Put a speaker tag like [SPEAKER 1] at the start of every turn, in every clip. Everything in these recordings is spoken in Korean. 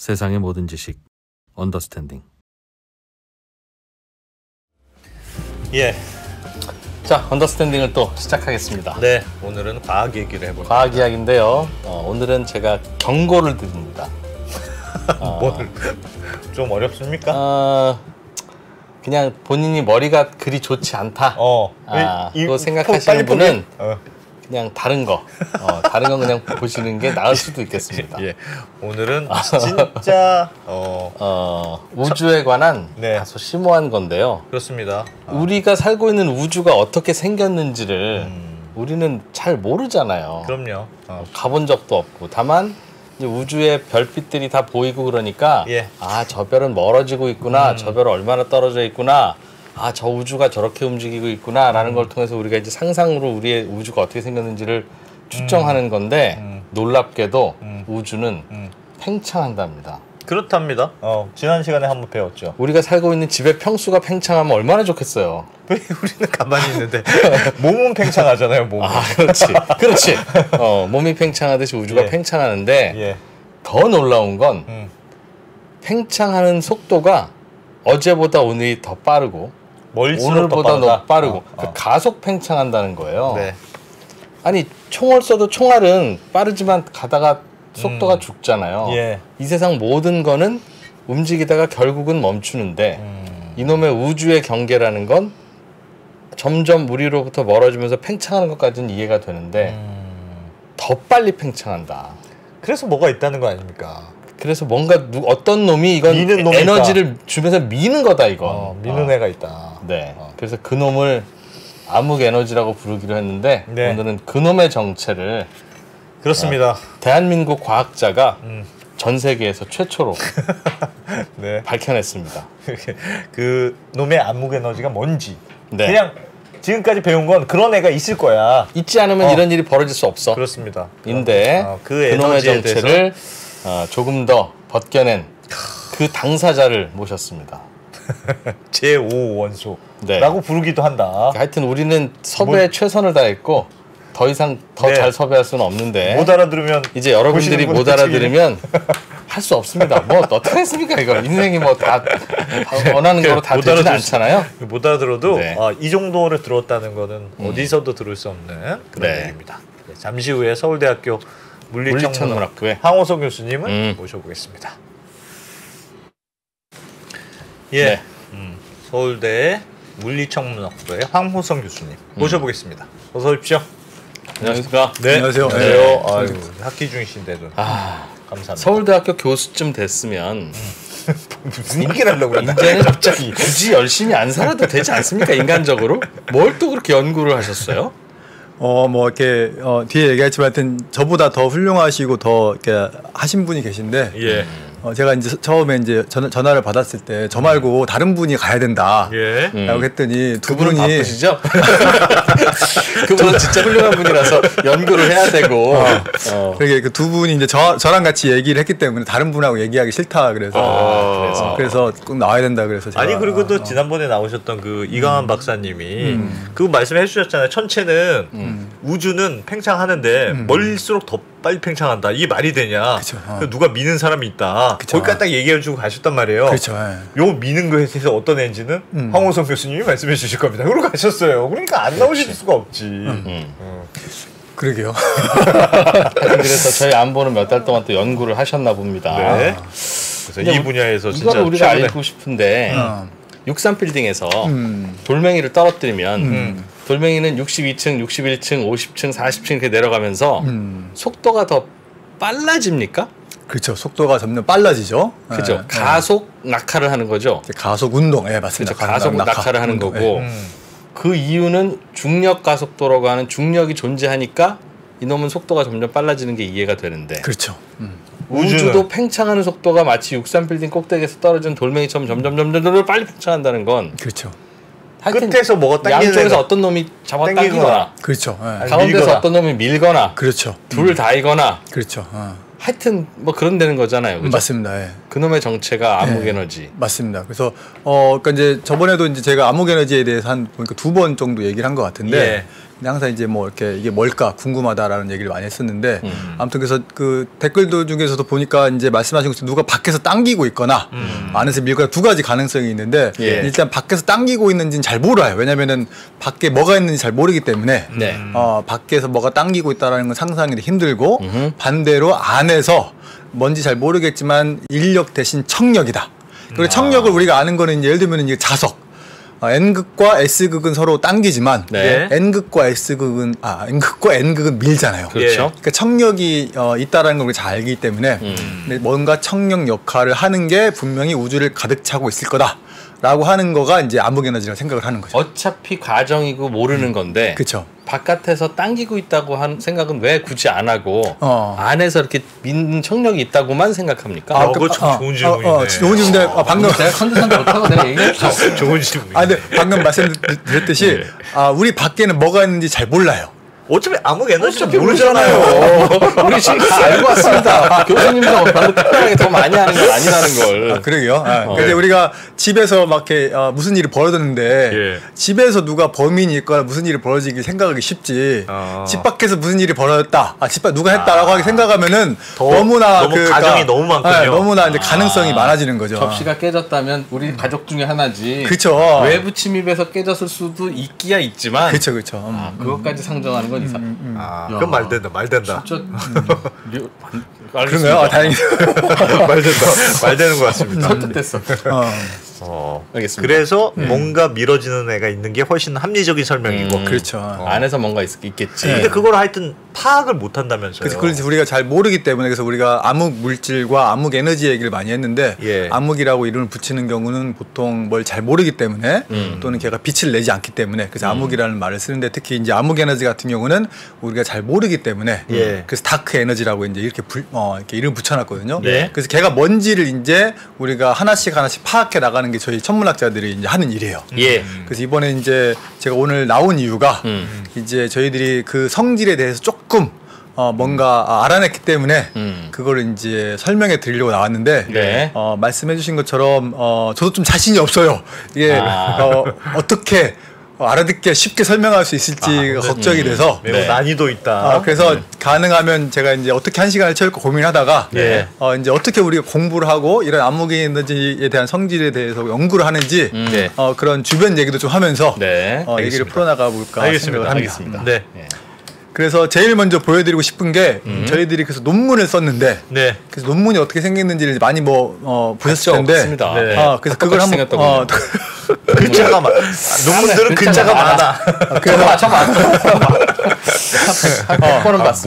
[SPEAKER 1] 세상의 모든 지식 언더스탠딩.
[SPEAKER 2] 예.
[SPEAKER 3] 자, 언더스탠딩을 또 시작하겠습니다.
[SPEAKER 2] 네, 오늘은 과학 얘기를 해볼게요.
[SPEAKER 3] 과학 이야기인데요. 오늘은 제가 경고를 드립니다.
[SPEAKER 2] 뭘 좀 어렵습니까?
[SPEAKER 3] 그냥 본인이 머리가 그리 좋지 않다. 그거 생각하시는 분은 그냥 다른 거 그냥 보시는 게 나을 수도 있겠습니다.
[SPEAKER 2] 예. 오늘은 진짜
[SPEAKER 3] 우주에 관한
[SPEAKER 2] 네.
[SPEAKER 3] 다소 심오한 건데요.
[SPEAKER 2] 그렇습니다.
[SPEAKER 3] 우리가 살고 있는 우주가 어떻게 생겼는지를 우리는 잘 모르잖아요.
[SPEAKER 2] 그럼요.
[SPEAKER 3] 가본 적도 없고. 다만 이제 우주의 별빛들이 다 보이고 그러니까
[SPEAKER 2] 예.
[SPEAKER 3] 저 별은 멀어지고 있구나. 저 별은 얼마나 떨어져 있구나. 저 우주가 저렇게 움직이고 있구나 라는 걸 통해서 우리가 이제 상상으로 우리의 우주가 어떻게 생겼는지를 추정하는 건데 놀랍게도 우주는 팽창한답니다.
[SPEAKER 2] 그렇답니다. 지난 시간에 한번 배웠죠.
[SPEAKER 3] 우리가 살고 있는 집의 평수가 팽창하면 얼마나 좋겠어요.
[SPEAKER 2] 왜 우리는 가만히 있는데 몸은 팽창하잖아요. 몸은.
[SPEAKER 3] 그렇지. 몸이 팽창하듯이 우주가
[SPEAKER 2] 예.
[SPEAKER 3] 팽창하는데
[SPEAKER 2] 예.
[SPEAKER 3] 더 놀라운 건 팽창하는 속도가 어제보다 오늘이 더 빠르고 오늘보다 더 빠르고 가속 팽창한다는 거예요.
[SPEAKER 2] 네.
[SPEAKER 3] 아니 총을 쏘도 총알은 빠르지만 가다가 속도가 죽잖아요.
[SPEAKER 2] 예.
[SPEAKER 3] 이 세상 모든 거는 움직이다가 결국은 멈추는데 이놈의 우주의 경계라는 건 점점 우리로부터 멀어지면서 팽창하는 것까지는 이해가 되는데 더 빨리 팽창한다.
[SPEAKER 2] 그래서 뭐가 있다는 거 아닙니까?
[SPEAKER 3] 그래서 뭔가 어떤 놈이 이건
[SPEAKER 2] 미는 놈이
[SPEAKER 3] 에너지를 주면서 미는 거다 이건.
[SPEAKER 2] 미는 애가 있다.
[SPEAKER 3] 네. 그래서 그 놈을 암흑 에너지라고 부르기로 했는데
[SPEAKER 2] 네.
[SPEAKER 3] 오늘은 그 놈의 정체를
[SPEAKER 2] 그렇습니다.
[SPEAKER 3] 대한민국 과학자가 전 세계에서 최초로
[SPEAKER 2] 네.
[SPEAKER 3] 밝혀냈습니다.
[SPEAKER 2] 그 놈의 암흑 에너지가 뭔지.
[SPEAKER 3] 네.
[SPEAKER 2] 그냥 지금까지 배운 건 그런 애가 있을 거야.
[SPEAKER 3] 있지 않으면 이런 일이 벌어질 수 없어.
[SPEAKER 2] 그렇습니다.
[SPEAKER 3] 인데
[SPEAKER 2] 그
[SPEAKER 3] 놈의
[SPEAKER 2] 에너지에
[SPEAKER 3] 정체를 조금 더 벗겨낸 그 당사자를 모셨습니다.
[SPEAKER 2] 제5원소라고
[SPEAKER 3] 네.
[SPEAKER 2] 부르기도 한다.
[SPEAKER 3] 하여튼 우리는 섭외에 최선을 다했고 더 이상 더
[SPEAKER 2] 네.
[SPEAKER 3] 잘 섭외할 수는 없는데
[SPEAKER 2] 못 알아들으면
[SPEAKER 3] 이제 여러분들이 못 알아들으면 할 수 없습니다. 뭐 어떻게 했습니까 이거. 인생이 뭐 다 원하는 거로 다 되지는 않잖아요.
[SPEAKER 2] 못 알아들어도
[SPEAKER 3] 네.
[SPEAKER 2] 이 정도를 들었다는 거는 어디서도 들을 수 없는 그런
[SPEAKER 3] 네.
[SPEAKER 2] 얘기입니다. 네, 잠시 후에 서울대학교
[SPEAKER 3] 물리천문학부의
[SPEAKER 2] 황호성 교수님을 모셔보겠습니다. 예,
[SPEAKER 3] 네.
[SPEAKER 2] 서울대 물리천문학부의 황호성 교수님 모셔보겠습니다. 어서 오십시오.
[SPEAKER 3] 안녕하십니까.
[SPEAKER 2] 네,
[SPEAKER 4] 안녕하세요.
[SPEAKER 2] 안녕하세요. 아유, 학기 중이신데도 감사합니다.
[SPEAKER 3] 서울대학교 교수쯤 됐으면
[SPEAKER 2] 무슨 얘기를 하려고 그러나
[SPEAKER 3] 이제는 갑자기 굳이 열심히 안 살아도 되지 않습니까? 인간적으로? 뭘 또 그렇게 연구를 하셨어요?
[SPEAKER 4] 뭐 이렇게 뒤에 얘기했지만 하여튼 저보다 더 훌륭하시고 더 이렇게 하신 분이 계신데
[SPEAKER 2] 예.
[SPEAKER 4] 제가 이제 처음에 이제 전화를 받았을 때 저 말고 다른 분이 가야 된다.
[SPEAKER 2] 예.
[SPEAKER 4] 라고 했더니 두
[SPEAKER 3] 그분은
[SPEAKER 4] 분이
[SPEAKER 3] 바쁘시죠? 그분은 진짜 훌륭한 분이라서 연구를 해야 되고
[SPEAKER 4] 그게 그 두 분이 이제 저랑 같이 얘기를 했기 때문에 다른 분하고 얘기하기 싫다 그래서 꼭 나와야 된다 그래서 제가
[SPEAKER 2] 아니 그리고 또 지난번에 나오셨던 그 이강환 박사님이 그 말씀해 주셨잖아요. 천체는 우주는 팽창하는데 멀릴수록 더 빨리 팽창한다. 이게 말이 되냐?
[SPEAKER 4] 그쵸.
[SPEAKER 2] 누가 미는 사람이 있다.
[SPEAKER 4] 그쵸.
[SPEAKER 2] 거기까지 딱 얘기해주고 가셨단 말이에요.
[SPEAKER 4] 그렇죠. 예.
[SPEAKER 2] 요 미는 거에 대해서 어떤 애인지는 황호성 교수님이 말씀해 주실 겁니다. 그러고 가셨어요. 그러니까 안 나오실 수가 없지.
[SPEAKER 4] 그러게요.
[SPEAKER 3] 그래서 저희 안보는 몇 달 동안 또 연구를 하셨나 봅니다.
[SPEAKER 2] 네. 그래서 이 분야에서 진짜
[SPEAKER 3] 이걸 우리가
[SPEAKER 2] 최근에
[SPEAKER 3] 알고 싶은데 63빌딩에서 돌멩이를 떨어뜨리면 돌멩이는 62층, 61층, 50층, 40층 이렇게 내려가면서 속도가 더 빨라집니까?
[SPEAKER 4] 그렇죠. 속도가 점점 빨라지죠.
[SPEAKER 3] 그죠?
[SPEAKER 4] 예.
[SPEAKER 3] 가속 낙하를 하는 거죠.
[SPEAKER 4] 가속 운동. 예, 맞습니다.
[SPEAKER 3] 그죠? 가속 낙하를 하는
[SPEAKER 4] 운동.
[SPEAKER 3] 거고
[SPEAKER 4] 예.
[SPEAKER 3] 그 이유는 중력 가속도라고 하는 중력이 존재하니까 이놈은 속도가 점점 빨라지는 게 이해가 되는데
[SPEAKER 4] 그렇죠.
[SPEAKER 3] 우주도 팽창하는 속도가 마치 63빌딩 꼭대기에서 떨어진 돌멩이처럼 점점 빨리 팽창한다는 건
[SPEAKER 4] 그렇죠.
[SPEAKER 3] 하여튼
[SPEAKER 2] 끝에서 뭐가 당기는
[SPEAKER 3] 양쪽에서
[SPEAKER 2] 애가
[SPEAKER 3] 어떤 놈이 잡아
[SPEAKER 2] 당기거나.
[SPEAKER 3] 당기거나
[SPEAKER 4] 그렇죠. 예.
[SPEAKER 3] 가운데서
[SPEAKER 2] 밀거나.
[SPEAKER 3] 어떤 놈이 밀거나
[SPEAKER 4] 그렇죠.
[SPEAKER 3] 둘 다이거나
[SPEAKER 4] 그렇죠.
[SPEAKER 3] 하여튼 뭐 그런 되는 거잖아요. 그죠?
[SPEAKER 4] 맞습니다. 예.
[SPEAKER 3] 그놈의 정체가 암흑 에너지.
[SPEAKER 4] 맞습니다. 그래서 그러니까 이제 저번에도 이제 제가 암흑 에너지에 대해서 보니까 2번 정도 얘기를 한 것 같은데
[SPEAKER 2] 예.
[SPEAKER 4] 근데 항상 이제 뭐 이렇게 이게 뭘까 궁금하다라는 얘기를 많이 했었는데 아무튼 그래서 그 댓글들 중에서도 보니까 이제 말씀하신 것처럼 누가 밖에서 당기고 있거나 안에서 밀거나 두 가지 가능성이 있는데 일단 밖에서 당기고 있는지는 잘 몰라요. 왜냐면은 밖에 뭐가 있는지 잘 모르기 때문에 밖에서 뭐가 당기고 있다라는 건 상상이 힘들고 반대로 안에서 뭔지 잘 모르겠지만 인력 대신 청력이다. 그리고 청력을 우리가 아는 거는 이제 예를 들면 이제 자석. N극과 S극은 서로 당기지만 N극과 S극은 N극과 N극은 밀잖아요.
[SPEAKER 3] 그렇죠.
[SPEAKER 4] 그러니까 청력이 있다라는 걸 우리가 잘 알기 때문에 근데 뭔가 청력 역할을 하는 게 분명히 우주를 가득 차고 있을 거다라고 하는 거가 이제 암흑 에너지라고 생각을 하는 거죠.
[SPEAKER 3] 어차피 과정이고 모르는 건데
[SPEAKER 4] 그렇죠.
[SPEAKER 3] 바깥에서 당기고 있다고 하는 생각은 왜 굳이 안 하고 안에서 이렇게 믿는 청력이 있다고만 생각합니까?
[SPEAKER 2] 그거 참 좋은 질문이네.
[SPEAKER 4] 좋은 질문인데 방금
[SPEAKER 3] 내가 컨디션 좋다고 내가 얘기했죠.
[SPEAKER 2] 좋은 질문.
[SPEAKER 4] 근데 방금 말씀드렸듯이 우리 밖에는 뭐가 있는지 잘 몰라요.
[SPEAKER 2] 어차피 암흑 에너지는 모르잖아요.
[SPEAKER 3] 우리 지금 다 알고 왔습니다. 교수님도 별로 특별하게 더 많이 하는 건 아니라는 걸.
[SPEAKER 4] 그러게요. 근데 우리가 집에서 막 이렇게 무슨 일이 벌어졌는데 집에서 누가 범인이 있거나 무슨 일이 벌어지길 생각하기 쉽지. 집 밖에서 무슨 일이 벌어졌다. 집 밖 누가 했다라고 하게 생각하면은 너무나
[SPEAKER 2] 너무 가정이 너무 많군요.
[SPEAKER 4] 너무나 이제 가능성이 많아지는 거죠.
[SPEAKER 3] 접시가 깨졌다면 우리 가족 중에 하나지.
[SPEAKER 4] 그렇죠.
[SPEAKER 3] 외부 침입에서 깨졌을 수도 있기야 있지만.
[SPEAKER 4] 그렇죠.
[SPEAKER 3] 그것까지 상정하는 건 이상.
[SPEAKER 2] 그건 말 된다.
[SPEAKER 3] 진짜.
[SPEAKER 4] 그런가요? 다행이다.
[SPEAKER 2] 말 되는 것 같습니다.
[SPEAKER 3] 설득됐어. 알겠습니다.
[SPEAKER 2] 그래서 뭔가 미뤄지는 애가 있는 게 훨씬 합리적인 설명이고.
[SPEAKER 4] 그렇죠.
[SPEAKER 3] 안에서 뭔가 있겠지.
[SPEAKER 2] 근데 그걸 하여튼 파악을 못 한다면서요.
[SPEAKER 4] 그래서 우리가 잘 모르기 때문에 그래서 우리가 암흑 물질과 암흑 에너지 얘기를 많이 했는데 암흑이라고 이름을 붙이는 경우는 보통 뭘 잘 모르기 때문에 또는 걔가 빛을 내지 않기 때문에 그래서 암흑이라는 말을 쓰는데 특히 이제 암흑 에너지 같은 경우는 우리가 잘 모르기 때문에 그래서 다크 에너지라고 이제 이렇게 이렇게 이름 붙여놨거든요. 그래서 걔가 뭔지를 이제 우리가 하나씩 파악해 나가는 게 저희 천문학자들이 이제 하는 일이에요. 그래서 이번에 이제 제가 오늘 나온 이유가 이제 저희들이 그 성질에 대해서 조금 뭔가 알아냈기 때문에 그거를 이제 설명해 드리려고 나왔는데 말씀해주신 것처럼 저도 좀 자신이 없어요. 이게 어떻게 알아듣게 쉽게 설명할 수 있을지 걱정이 돼서
[SPEAKER 2] 매우 난이도 있다.
[SPEAKER 4] 그래서 가능하면 제가 이제 어떻게 한 시간을 채울까 고민하다가 이제 어떻게 우리가 공부를 하고 이런 암흑 에너지에 대한 성질에 대해서 연구를 하는지 그런 주변 얘기도 좀 하면서 얘기를 풀어나가 볼까 생각을 합니다.
[SPEAKER 2] 네.
[SPEAKER 4] 그래서 제일 먼저 보여드리고 싶은 게 저희들이 그래서 논문을 썼는데 그래서 논문이 어떻게 생겼는지를 많이 보셨을 텐데 그래서 그걸 한번
[SPEAKER 2] 글자가 논문들은 글자가 많아.
[SPEAKER 4] 그래서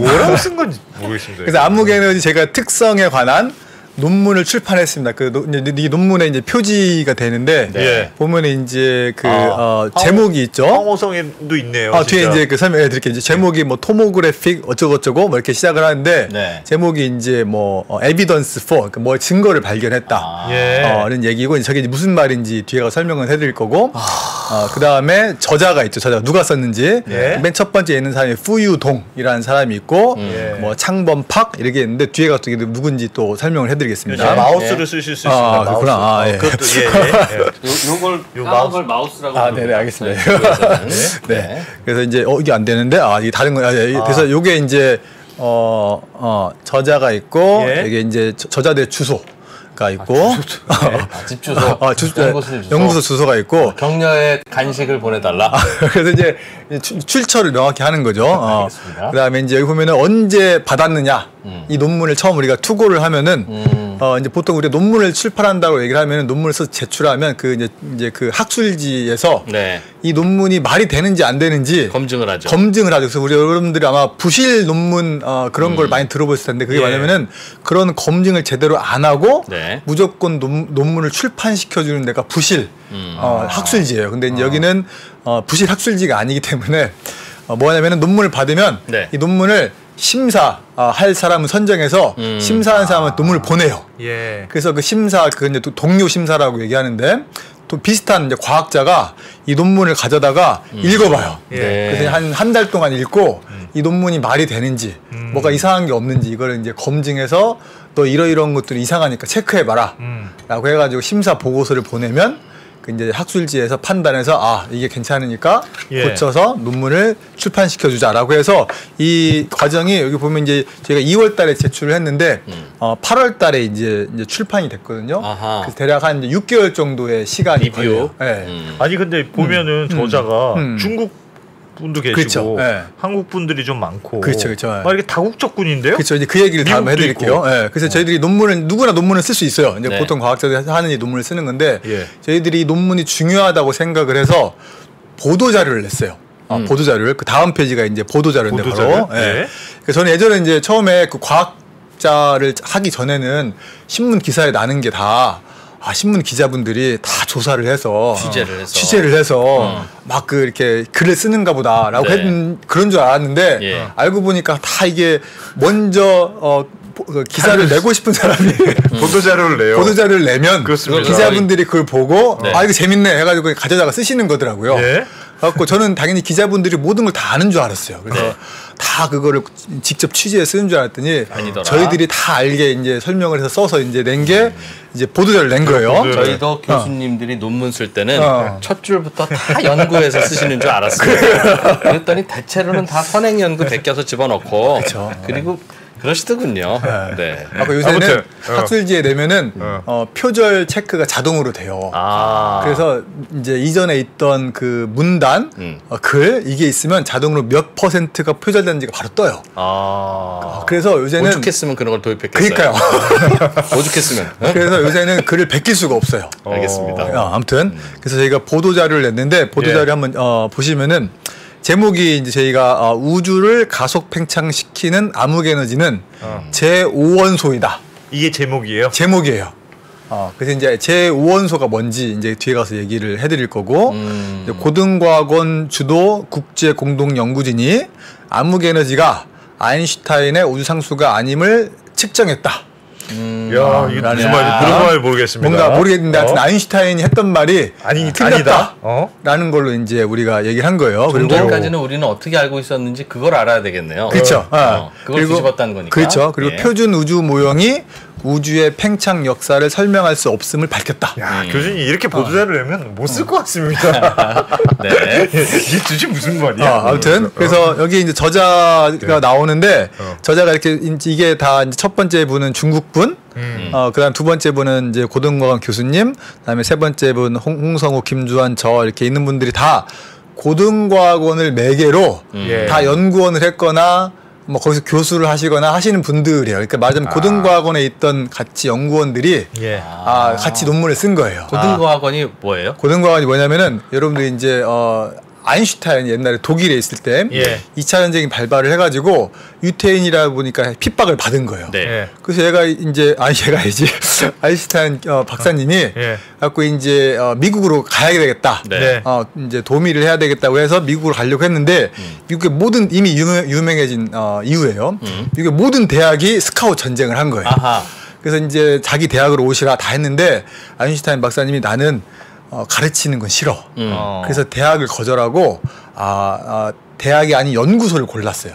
[SPEAKER 2] 뭐라고 쓴 건지 모르겠습니다.
[SPEAKER 4] 그래서 암흑 에너지 제가 특성에 관한 논문을 출판했습니다. 이 논문에 이제 표지가 되는데 보면 이제 제목이 있죠.
[SPEAKER 2] 황호성에도 있네요.
[SPEAKER 4] 뒤에 이제 그 설명해 드릴게요. 이제 제목이 뭐 토모그래픽 어쩌고저쩌고 뭐 이렇게 시작을 하는데 제목이 이제 뭐 에비던스 for 그러니까 뭐 증거를 발견했다. 이런 얘기고 저게 이제 무슨 말인지 뒤에 가서 설명을 해드릴 거고 그 다음에 저자가 있죠. 저자가 누가 썼는지 맨 첫 번째 있는 사람이 푸유동이라는 사람이 있고 뭐 창범팍 이렇게 있는데 뒤에 가서 누군지 또 설명을 해드릴. 겠습니다.
[SPEAKER 2] 마우스를 쓰실 수 있습니다.
[SPEAKER 4] 그렇구나.
[SPEAKER 2] 그것도
[SPEAKER 3] 요걸 마우스라고.
[SPEAKER 4] 네네 알겠습니다. 그래서 이제 이게 안 되는데 이게 다른 거야. 그래서 요게 이제 저자가 있고 이게 이제 저자들 주소가 있고
[SPEAKER 3] 집 주소,
[SPEAKER 4] 연구소 주소가 있고
[SPEAKER 3] 격려의 간식을 보내달라.
[SPEAKER 4] 그래서 이제 출처를 명확히 하는 거죠. 그다음에 이제 여기 보면은 언제 받았느냐. 이 논문을 처음 우리가 투고를 하면은 이제 보통 우리가 논문을 출판한다고 얘기를 하면은 논문을 써서 제출하면 이제 그 학술지에서 이 논문이 말이 되는지 안 되는지
[SPEAKER 3] 검증을 하죠.
[SPEAKER 4] 그래서 우리 여러분들이 아마 부실 논문 그런 걸 많이 들어보실 텐데 그게 뭐냐면은 그런 검증을 제대로 안 하고 무조건 논문을 출판시켜 주는 데가 부실 학술지예요. 근데 이제 여기는 부실 학술지가 아니기 때문에 뭐냐면은 논문을 받으면 이 논문을 심사할 사람을 선정해서 심사하는 사람은 논문을 보내요. 그래서 그 심사 이제 또 동료 심사라고 얘기하는데 또 비슷한 이제 과학자가 이 논문을 가져다가 읽어봐요. 그래서 한 달 동안 읽고 이 논문이 말이 되는지 뭐가 이상한 게 없는지 이거를 이제 검증해서 너 이러이러한 것들이 이상하니까 체크해봐라 라고 해가지고 심사 보고서를 보내면 그 이제 학술지에서 판단해서 아 이게 괜찮으니까
[SPEAKER 2] 예.
[SPEAKER 4] 고쳐서 논문을 출판시켜 주자라고 해서 이 과정이 여기 보면 이제 저희가 2월달에 제출을 했는데 8월달에 이제 출판이 됐거든요.
[SPEAKER 3] 아하.
[SPEAKER 4] 그래서 대략 한 이제 6개월 정도의 시간이
[SPEAKER 3] 리뷰.
[SPEAKER 4] 걸려요. 네.
[SPEAKER 2] 아니 근데 보면은 저자가 중국 분도 계시고
[SPEAKER 4] 그렇죠. 네.
[SPEAKER 2] 한국 분들이 좀 많고
[SPEAKER 4] 그렇죠.
[SPEAKER 2] 막 이렇게 다국적군인데요.
[SPEAKER 4] 그렇죠. 이제 그 얘기를 다음에 해드릴게요. 네. 그래서 저희들이 누구나 논문을 쓸 수 있어요. 이제
[SPEAKER 3] 네.
[SPEAKER 4] 보통 과학자들이 하는 이 논문을 쓰는 건데
[SPEAKER 2] 예.
[SPEAKER 4] 저희들이 논문이 중요하다고 생각을 해서 보도 자료를 냈어요. 보도 자료를 그 다음 페이지가 이제 보도 자료인데
[SPEAKER 2] 보도
[SPEAKER 4] 바로.
[SPEAKER 2] 자료?
[SPEAKER 4] 예.
[SPEAKER 2] 네.
[SPEAKER 4] 그래서 저는 예전에 이제 처음에 그 과학자를 하기 전에는 신문 기사에 나는 게 다 신문 기자분들이 다 조사를 해서 취재를 해서 막 그 이렇게 글을 쓰는가 보다라고
[SPEAKER 3] 네.
[SPEAKER 4] 그런 줄 알았는데
[SPEAKER 3] 예.
[SPEAKER 4] 알고 보니까 다 이게 먼저 기사를 내고 싶은 사람이
[SPEAKER 2] 보도 자료를 내요.
[SPEAKER 4] 보도 자료를 내면
[SPEAKER 2] 그렇습니다.
[SPEAKER 4] 기자분들이 그걸 보고
[SPEAKER 3] 네.
[SPEAKER 4] 이거 재밌네 해가지고 가져다가 쓰시는 거더라고요.
[SPEAKER 2] 예.
[SPEAKER 4] 그래갖고 저는 당연히 기자분들이 모든 걸 다 아는 줄 알았어요. 그래서
[SPEAKER 3] 네.
[SPEAKER 4] 다 그거를 직접 취재해 쓰는 줄 알았더니
[SPEAKER 3] 아니더라.
[SPEAKER 4] 저희들이 다 알게 이제 설명을 해서 써서 이제 낸 게 이제 보도자를 낸 거예요.
[SPEAKER 3] 저희도 교수님들이 논문 쓸 때는
[SPEAKER 4] 어.
[SPEAKER 3] 첫 줄부터 다 연구해서 쓰시는 줄 알았어요. 그랬더니 대체로는 다 선행 연구 베껴서 집어넣고
[SPEAKER 4] 그쵸.
[SPEAKER 3] 그리고 그러시더군요. 네.
[SPEAKER 4] 아까 요새는
[SPEAKER 2] 아무튼,
[SPEAKER 4] 학술지에 내면은 표절 체크가 자동으로 돼요. 그래서 이제 이전에 있던 그 문단 글 이게 있으면 자동으로 몇 %가 표절되는지가 바로 떠요. 그래서 요새는
[SPEAKER 3] 오죽했으면 그런 걸 도입했겠어요.
[SPEAKER 4] 그러니까요.
[SPEAKER 3] 오죽했으면.
[SPEAKER 4] 그래서 요새는 글을 베낄 수가 없어요.
[SPEAKER 3] 알겠습니다.
[SPEAKER 4] 아무튼 그래서 저희가 보도 자료를 냈는데 보도 자료 한번 보시면은 제목이 이제 저희가 우주를 가속 팽창시키는 암흑 에너지는 제5원소이다.
[SPEAKER 2] 이게 제목이에요.
[SPEAKER 4] 제목이에요. 그래서 이제 제5원소가 뭔지 이제 뒤에 가서 얘기를 해드릴 거고 이제 고등과학원 주도 국제 공동 연구진이 암흑 에너지가 아인슈타인의 우주상수가 아님을 측정했다.
[SPEAKER 2] 야, 이게 무슨 말인지 그런 말 모르겠습니다.
[SPEAKER 4] 뭔가 모르겠는데 하여튼 아인슈타인이 했던 말이
[SPEAKER 2] 아니다.
[SPEAKER 4] 라는 걸로 이제 우리가 얘기를 한 거예요.
[SPEAKER 3] 좀 전까지는 우리는 어떻게 알고 있었는지 그걸 알아야 되겠네요.
[SPEAKER 4] 그렇죠.
[SPEAKER 3] 그걸
[SPEAKER 4] 그리고
[SPEAKER 3] 뒤집었다는 거니까.
[SPEAKER 4] 그렇죠. 그리고
[SPEAKER 3] 예.
[SPEAKER 4] 표준 우주 모형이 우주의 팽창 역사를 설명할 수 없음을 밝혔다.
[SPEAKER 2] 야, 교수님 이렇게 보도자를 내면 못 쓸 것 같습니다.
[SPEAKER 3] 네.
[SPEAKER 2] 이게 도대체 무슨 말이야?
[SPEAKER 4] 아무튼 그래서 여기 이제 저자가 나오는데 저자가 이렇게 이게 다 이제 첫 번째 분은 중국 분, 그다음 두 번째 분은 이제 고등과학원 교수님, 그다음에 세 번째 분 홍성우, 김주환, 저 이렇게 있는 분들이 다 고등과학원을 매개로 다 연구원을 했거나 뭐 거기서 교수를 하시거나 하시는 분들이에요. 그러니까 말하자면 고등과학원에 있던 같이 연구원들이 같이 논문을 쓴 거예요.
[SPEAKER 3] 고등과학원이 뭐예요?
[SPEAKER 4] 고등과학원이 뭐냐면은 여러분들이 이제 아인슈타인이 옛날에 독일에 있을 때 2차 전쟁이 발발을 해가지고 유태인이라 보니까 핍박을 받은 거예요.
[SPEAKER 3] 네.
[SPEAKER 4] 그래서 얘가 이제 얘가 이제 아인슈타인 박사님이 갖고 이제 미국으로 가야 되겠다.
[SPEAKER 3] 네.
[SPEAKER 4] 이제 도미를 해야 되겠다고 해서 미국으로 가려고 했는데 미국의 모든 이미 유명해진 이후에요. 미국의 모든 대학이 스카우트 전쟁을 한 거예요. 그래서 이제 자기 대학으로 오시라 다 했는데 아인슈타인 박사님이 나는 가르치는 건 싫어. 그래서 대학을 거절하고 대학이 아닌 연구소를 골랐어요.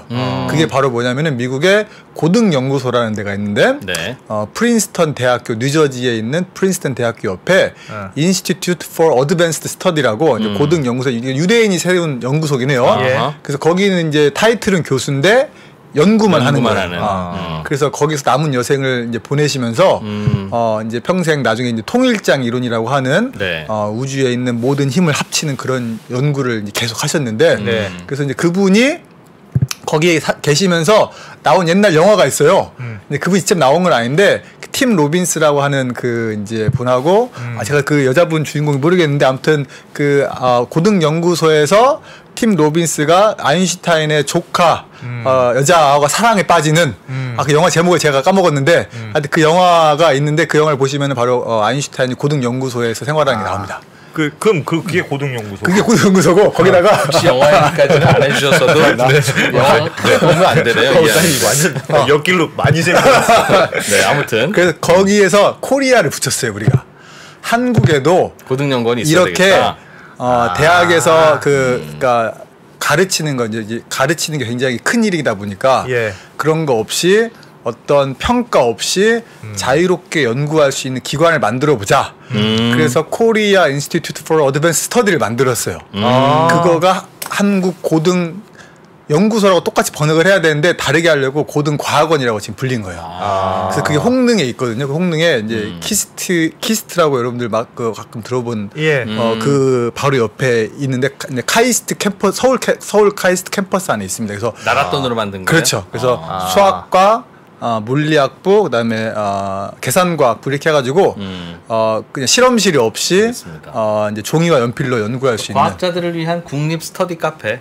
[SPEAKER 4] 그게 바로 뭐냐면은 미국의 고등 연구소라는 데가 있는데 프린스턴 대학교 뉴저지에 있는 프린스턴 대학교 옆에 Institute for Advanced Study라고 이제 고등 연구소 유대인이 세운 연구소긴 해요. 그래서 거기는 이제 타이틀은 교수인데 연구만 하는 거예요. 그래서 거기서 남은 여생을 이제 보내시면서 이제 평생 나중에 이제 통일장 이론이라고 하는 우주에 있는 모든 힘을 합치는 그런 연구를 이제 계속 하셨는데 그래서 이제 그분이 거기에 계시면서 나온 옛날 영화가 있어요. 근데 그분이 직접 나온 건 아닌데 팀 로빈스라고 하는 그 이제 분하고 제가 그 여자분 주인공이 모르겠는데 아무튼 그 고등 연구소에서 팀 로빈스가 아인슈타인의 조카 여자아가 사랑에 빠지는 그 영화 제목을 제가 까먹었는데 하여튼 그 영화가 있는데 그 영화를 보시면 바로 아인슈타인이 고등 연구소에서 생활하는 게 나옵니다.
[SPEAKER 2] 그럼 그게 고등연구소.
[SPEAKER 4] 그게 고등연구소고 거기다가
[SPEAKER 3] 혹시 영화까지는 안 해주셨어도 영화 보면 안 되네요.
[SPEAKER 2] 완전 옆길로 많이 생겼어요.
[SPEAKER 3] 네, 아무튼
[SPEAKER 4] 그래서 거기에서 코리아를 붙였어요 우리가. 한국에도
[SPEAKER 3] 고등연구원이 있어야
[SPEAKER 4] 이렇게
[SPEAKER 3] 되겠다.
[SPEAKER 4] 대학에서 그러니까 가르치는 건 이제 가르치는 게 굉장히 큰 일이다 보니까 그런 거 없이 어떤 평가 없이 자유롭게 연구할 수 있는 기관을 만들어 보자. 그래서 코리아 인스티튜트 포 어드밴스 스터디를 만들었어요. 그거가 한국 고등 연구소라고 똑같이 번역을 해야 되는데 다르게 하려고 고등과학원이라고 지금 불린 거예요. 그래서 그게 홍능에 있거든요. 그 홍능에 이제 키스트라고 여러분들 막 그 가끔 들어본 그 바로 옆에 있는데 카이스트 캠퍼스 서울 카이스트 캠퍼스 안에 있습니다. 그래서
[SPEAKER 3] 나라 돈으로 만든 거예요.
[SPEAKER 4] 그렇죠. 그래서 수학과 물리학부 그다음에 계산과학부 이렇게 해가지고 그냥 실험실이 없이 이제 종이와 연필로 연구할 수 있는
[SPEAKER 3] 과학자들을 위한 국립 스터디 카페.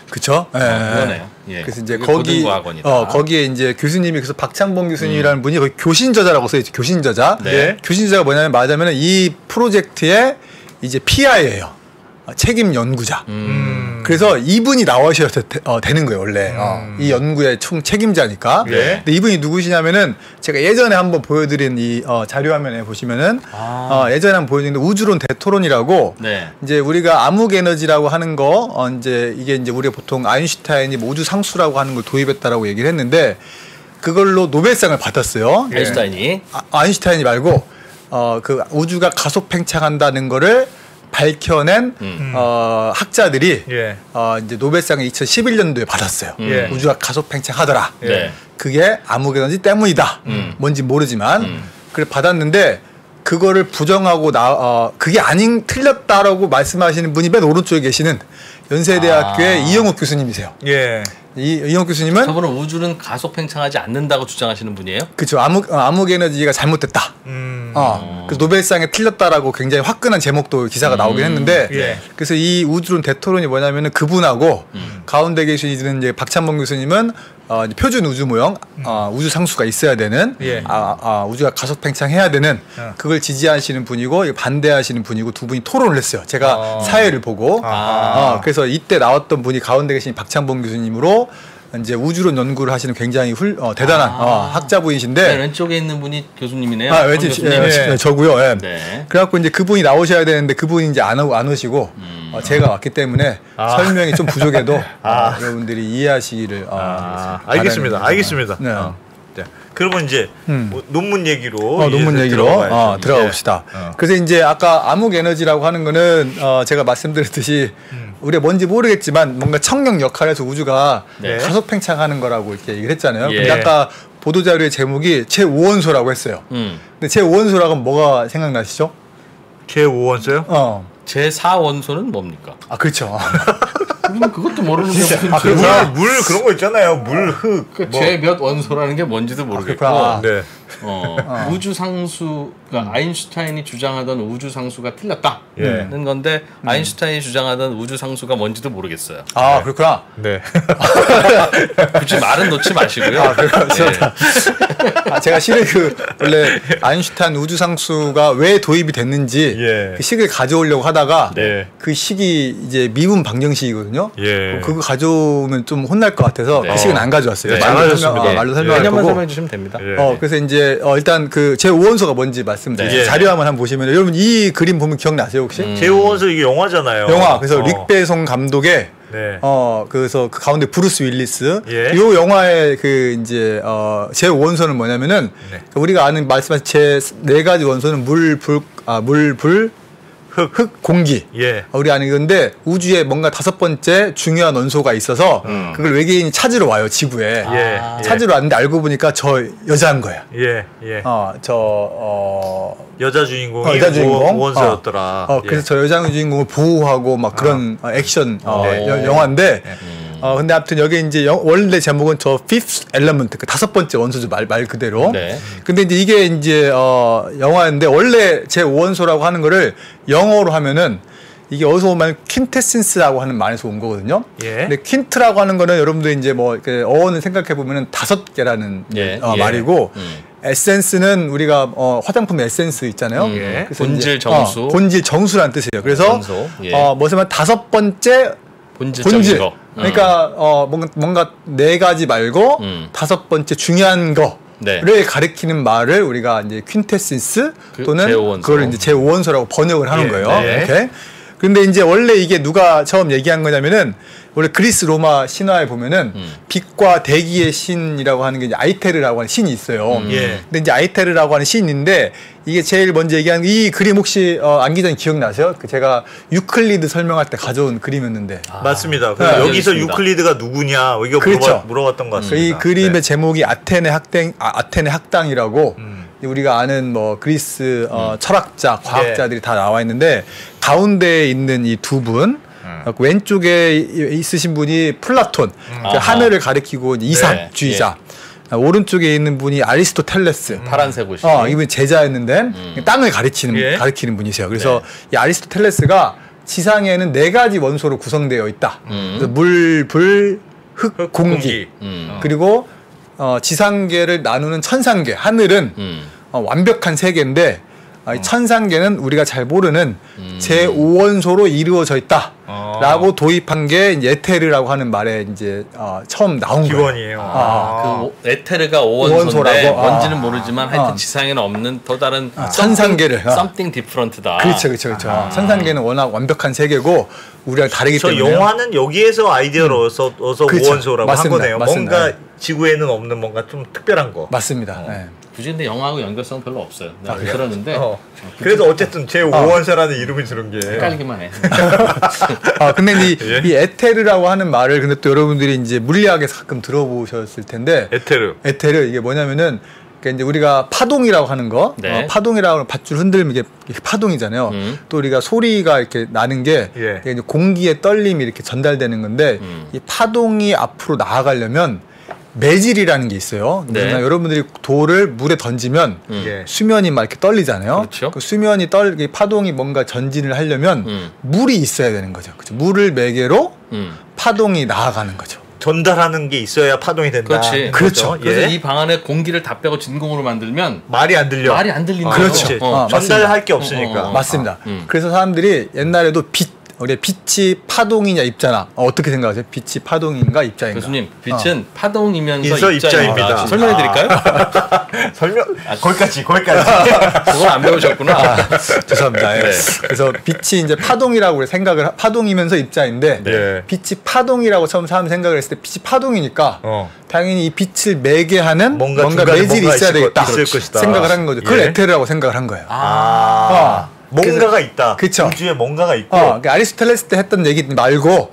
[SPEAKER 4] 그쵸?
[SPEAKER 3] 그러네요. 예.
[SPEAKER 4] 그래서 이제 거기에 이제 교수님이 그래서 박창범 교수님이라는 분이 거기 교신저자라고 써있죠. 교신저자.
[SPEAKER 3] 네.
[SPEAKER 4] 교신저자가 뭐냐면 말하자면 이 프로젝트의 이제 PI예요. 책임 연구자. 그래서 이분이 나오셔야 되는 거예요, 원래. 이 연구의 총 책임자니까.
[SPEAKER 2] 네.
[SPEAKER 4] 근데 이분이 누구시냐면은 제가 예전에 한번 보여드린 이 자료 화면에 보시면은 예전에 한번 보여드린 우주론 대토론이라고
[SPEAKER 3] 네.
[SPEAKER 4] 이제 우리가 암흑 에너지라고 하는 거 이제 이게 이제 우리가 보통 아인슈타인이 우주 상수라고 하는 걸 도입했다라고 얘기를 했는데 그걸로 노벨상을 받았어요.
[SPEAKER 3] 아인슈타인이
[SPEAKER 4] 아인슈타인이 말고 그 우주가 가속 팽창한다는 거를 밝혀낸 학자들이 이제 노벨상을 2011년도에 받았어요. 우주가 가속 팽창하더라. 그게 암흑 에너지 때문이다. 뭔지 모르지만 그래 받았는데 그거를 부정하고 그게 아닌 틀렸다라고 말씀하시는 분이 맨 오른쪽에 계시는 연세대학교의 이영욱 교수님이세요. 이영욱 교수님은
[SPEAKER 3] 저분은 우주는 가속 팽창하지 않는다고 주장하시는 분이에요?
[SPEAKER 4] 그렇죠. 암흑 에너지가 잘못됐다. 그 노벨상에 틀렸다라고 굉장히 화끈한 제목도 기사가 나오긴 했는데 그래서 이 우주론 대토론이 뭐냐면은 그분하고 가운데 계시는 이제 박찬범 교수님은 이제 표준 우주 모형 우주 상수가 있어야 되는 우주가 가속 팽창해야 되는 그걸 지지하시는 분이고 반대하시는 분이고 두 분이 토론을 했어요. 제가 사회를 보고 그래서 이때 나왔던 분이 가운데 계신 박찬범 교수님으로 이제 우주론 연구를 하시는 굉장히 대단한 학자분이신데
[SPEAKER 3] 네, 왼쪽에 있는 분이 교수님이네요.
[SPEAKER 4] 왠지 저고요. 네. 그래갖고 이제 그분이 나오셔야 되는데 그분이 이제 안 오시고 제가 왔기 때문에 설명이 좀 부족해도 여러분들이 이해하시기를
[SPEAKER 2] 알겠습니다.
[SPEAKER 4] 네.
[SPEAKER 2] 그러면 이제 논문 얘기로
[SPEAKER 4] 들어가 봅시다. 그래서 이제 아까 암흑 에너지라고 하는 거는 제가 말씀드렸듯이 우리가 뭔지 모르겠지만 뭔가 청력 역할에서 우주가 가속 팽창하는 거라고 이렇게 얘기를 했잖아요. 근데 아까 보도자료의 제목이 제5원소라고 했어요. 근데 제5원소라고 하면 뭐가 생각나시죠?
[SPEAKER 2] 제5원소요?
[SPEAKER 3] 제4원소는 뭡니까?
[SPEAKER 4] 그렇죠.
[SPEAKER 3] 그것도 모르는 게 무슨
[SPEAKER 2] 물 그런 거 있잖아요. 물, 흙.
[SPEAKER 3] 제 몇 원소라는 게 뭔지도 모르겠고.
[SPEAKER 2] 네.
[SPEAKER 3] 우주 상수, 그러니까 아인슈타인이 주장하던 우주 상수가 틀렸다는 건데 아인슈타인이 주장하던 우주 상수가 뭔지도 모르겠어요.
[SPEAKER 4] 그렇구나.
[SPEAKER 2] 네.
[SPEAKER 3] 굳이 말은 놓지 마시고요.
[SPEAKER 4] 제가 실을 원래 아인슈타인 우주 상수가 왜 도입이 됐는지 그 식을 가져오려고 하다가 그 식이 이제 미분 방정식이거든요. 그거 가져오면 좀 혼날 것 같아서 그 식은 안 가져왔어요. 말로 설명할 거고.
[SPEAKER 3] 설명해 주시면 됩니다.
[SPEAKER 4] 그래서 이제 일단 그 제5원소가 뭔지 말씀드릴게요. 자료 한번 보시면 여러분 이 그림 보면 기억나세요 혹시?
[SPEAKER 2] 제5원소 이게 영화잖아요.
[SPEAKER 4] 영화. 그래서 릭배송 감독의 그래서 그 가운데 브루스 윌리스. 이 영화의 그 이제 제5원소는 뭐냐면은 우리가 아는 말씀하신 제 네 가지 원소는 물, 불, 흙, 공기. 우리 아는 건데 우주에 뭔가 다섯 번째 중요한 원소가 있어서 그걸 외계인이 찾으러 와요 지구에. 찾으러 왔는데 알고 보니까 저 여자인 거야.
[SPEAKER 2] 여자 주인공이 원소였더라.
[SPEAKER 4] 그래서 저 여자 주인공을 보호하고 막 그런 액션 영화인데. 근데 아무튼 여기 이제 원래 제목은 저 fifth element, 그 다섯 번째 원소죠 말 그대로. 근데 이제 이게 이제 영화인데 원래 제 5원소라고 하는 거를 영어로 하면은 이게 어디서 오면 퀸테센스라고 하는 말에서 온 거거든요. 근데 퀸트라고 하는 거는 여러분들 이제 뭐 어원을 생각해 보면은 5개라는 말이고. 에센스는 우리가 화장품 에센스 있잖아요.
[SPEAKER 3] 본질 정수.
[SPEAKER 4] 본질 정수라는 뜻이에요. 그래서 뭐냐면 다섯 번째 본질. 그러니까 뭔가 네 가지 말고 다섯 번째 중요한 거를 가리키는 말을 우리가 이제 퀸테센스 또는
[SPEAKER 3] 제5원소.
[SPEAKER 4] 그걸 이제 제5원소라고 번역을 하는 거예요. 이렇게. 근데 이제 원래 이게 누가 처음 얘기한 거냐면은 원래 그리스 로마 신화에 보면은 빛과 대기의 신이라고 하는 게 이제 아이테르라고 하는 신이 있어요. 근데 이제 아이테르라고 하는 신인데 이게 제일 먼저 얘기한 이 그림 혹시 안 기자님 기억나세요? 제가 유클리드 설명할 때 가져온 그림이었는데.
[SPEAKER 2] 맞습니다. 그래서 여기서 유클리드가 누구냐 이거
[SPEAKER 4] 그렇죠.
[SPEAKER 2] 물어봤던 것 같습니다.
[SPEAKER 4] 이 그림의 제목이 아테네 학당이라고 우리가 아는 뭐 그리스 철학자, 과학자들이 다 나와 있는데 가운데에 있는 이 두 분. 왼쪽에 있으신 분이 플라톤, 하늘을 가리키고 이상주의자. 오른쪽에 있는 분이 아리스토텔레스.
[SPEAKER 3] 파란색 옷이.
[SPEAKER 4] 이분이 제자였는데 땅을 가리키는 분이세요. 그래서 이 아리스토텔레스가 지상에는 4가지 원소로 구성되어 있다. 물, 불, 흙, 공기. 그리고 지상계를 나누는 천상계, 하늘은 완벽한 세계인데 천상계는 우리가 잘 모르는 제5원소로 이루어져 있다라고 도입한 게 에테르라고 하는 말에 이제 처음 나온
[SPEAKER 2] 기원이에요.
[SPEAKER 3] 그 에테르가 5원소인데 뭔지는 모르지만 하여튼 지상에는 없는 또 다른
[SPEAKER 4] 천상계를
[SPEAKER 3] something different다.
[SPEAKER 4] 그렇죠. 천상계는 워낙 완벽한 세계고 우리랑 다르기 때문에
[SPEAKER 2] 영화는 여기에서 아이디어를 얻어서
[SPEAKER 4] 그렇죠.
[SPEAKER 2] 5원소라고 한 거네요.
[SPEAKER 4] 맞습니다.
[SPEAKER 2] 뭔가 지구에는 없는 뭔가 좀 특별한 거.
[SPEAKER 4] 맞습니다. 네.
[SPEAKER 3] 굳이 근데 영화하고 연결성 별로 없어요. 내가 들었는데
[SPEAKER 2] 그래서 어쨌든 제5원소라는 이름이 들은 게
[SPEAKER 3] 헷갈리기만 해.
[SPEAKER 4] 근데 이 에테르라고 하는 말을 근데 또 여러분들이 이제 물리학에서 가끔 들어보셨을 텐데 에테르 이게 뭐냐면은 그러니까 이제 우리가 파동이라고 하는 거, 파동이라고 하는 밧줄 흔들면 이게 파동이잖아요. 또 우리가 소리가 이렇게 나는 게 이게 이제 공기의 떨림이 이렇게 전달되는 건데 이 파동이 앞으로 나아가려면 매질이라는 게 있어요. 여러분들이 돌을 물에 던지면 수면이 막 이렇게 떨리잖아요.
[SPEAKER 3] 그렇죠.
[SPEAKER 4] 그 수면이 파동이 뭔가 전진을 하려면 물이 있어야 되는 거죠. 그렇죠? 물을 매개로 파동이 나아가는 거죠.
[SPEAKER 2] 전달하는 게 있어야 파동이 된다.
[SPEAKER 4] 그렇죠.
[SPEAKER 3] 그래서 이 방 안에 공기를 다 빼고 진공으로 만들면
[SPEAKER 2] 말이 안 들려.
[SPEAKER 3] 말이 안 들리는
[SPEAKER 4] 그렇죠.
[SPEAKER 3] 거예요.
[SPEAKER 2] 전달할 게 없으니까.
[SPEAKER 4] 맞습니다. 그래서 사람들이 옛날에도 빛이 파동이냐 입자나 어떻게 생각하세요? 빛이 파동인가 입자인가?
[SPEAKER 3] 교수님, 빛은 파동이면서
[SPEAKER 2] 입자입니다.
[SPEAKER 3] 설명해 드릴까요?
[SPEAKER 2] 거기까지.
[SPEAKER 3] 그걸 안 배우셨구나.
[SPEAKER 4] 죄송합니다. 네. 그래서 빛이 이제 파동이라고 파동이면서 입자인데 빛이 파동이라고 처음 사람 생각을 했을 때 빛이 파동이니까 당연히 이 빛을 매개하는 뭔가 매질이 있어야 되겠다 생각을 한 거죠. 그걸 에테르라고 생각을 한 거예요.
[SPEAKER 2] 뭔가가 있다.
[SPEAKER 4] 그쵸.
[SPEAKER 2] 우주에 뭔가가 있고.
[SPEAKER 4] 그러니까 아리스토텔레스 때 했던 얘기 말고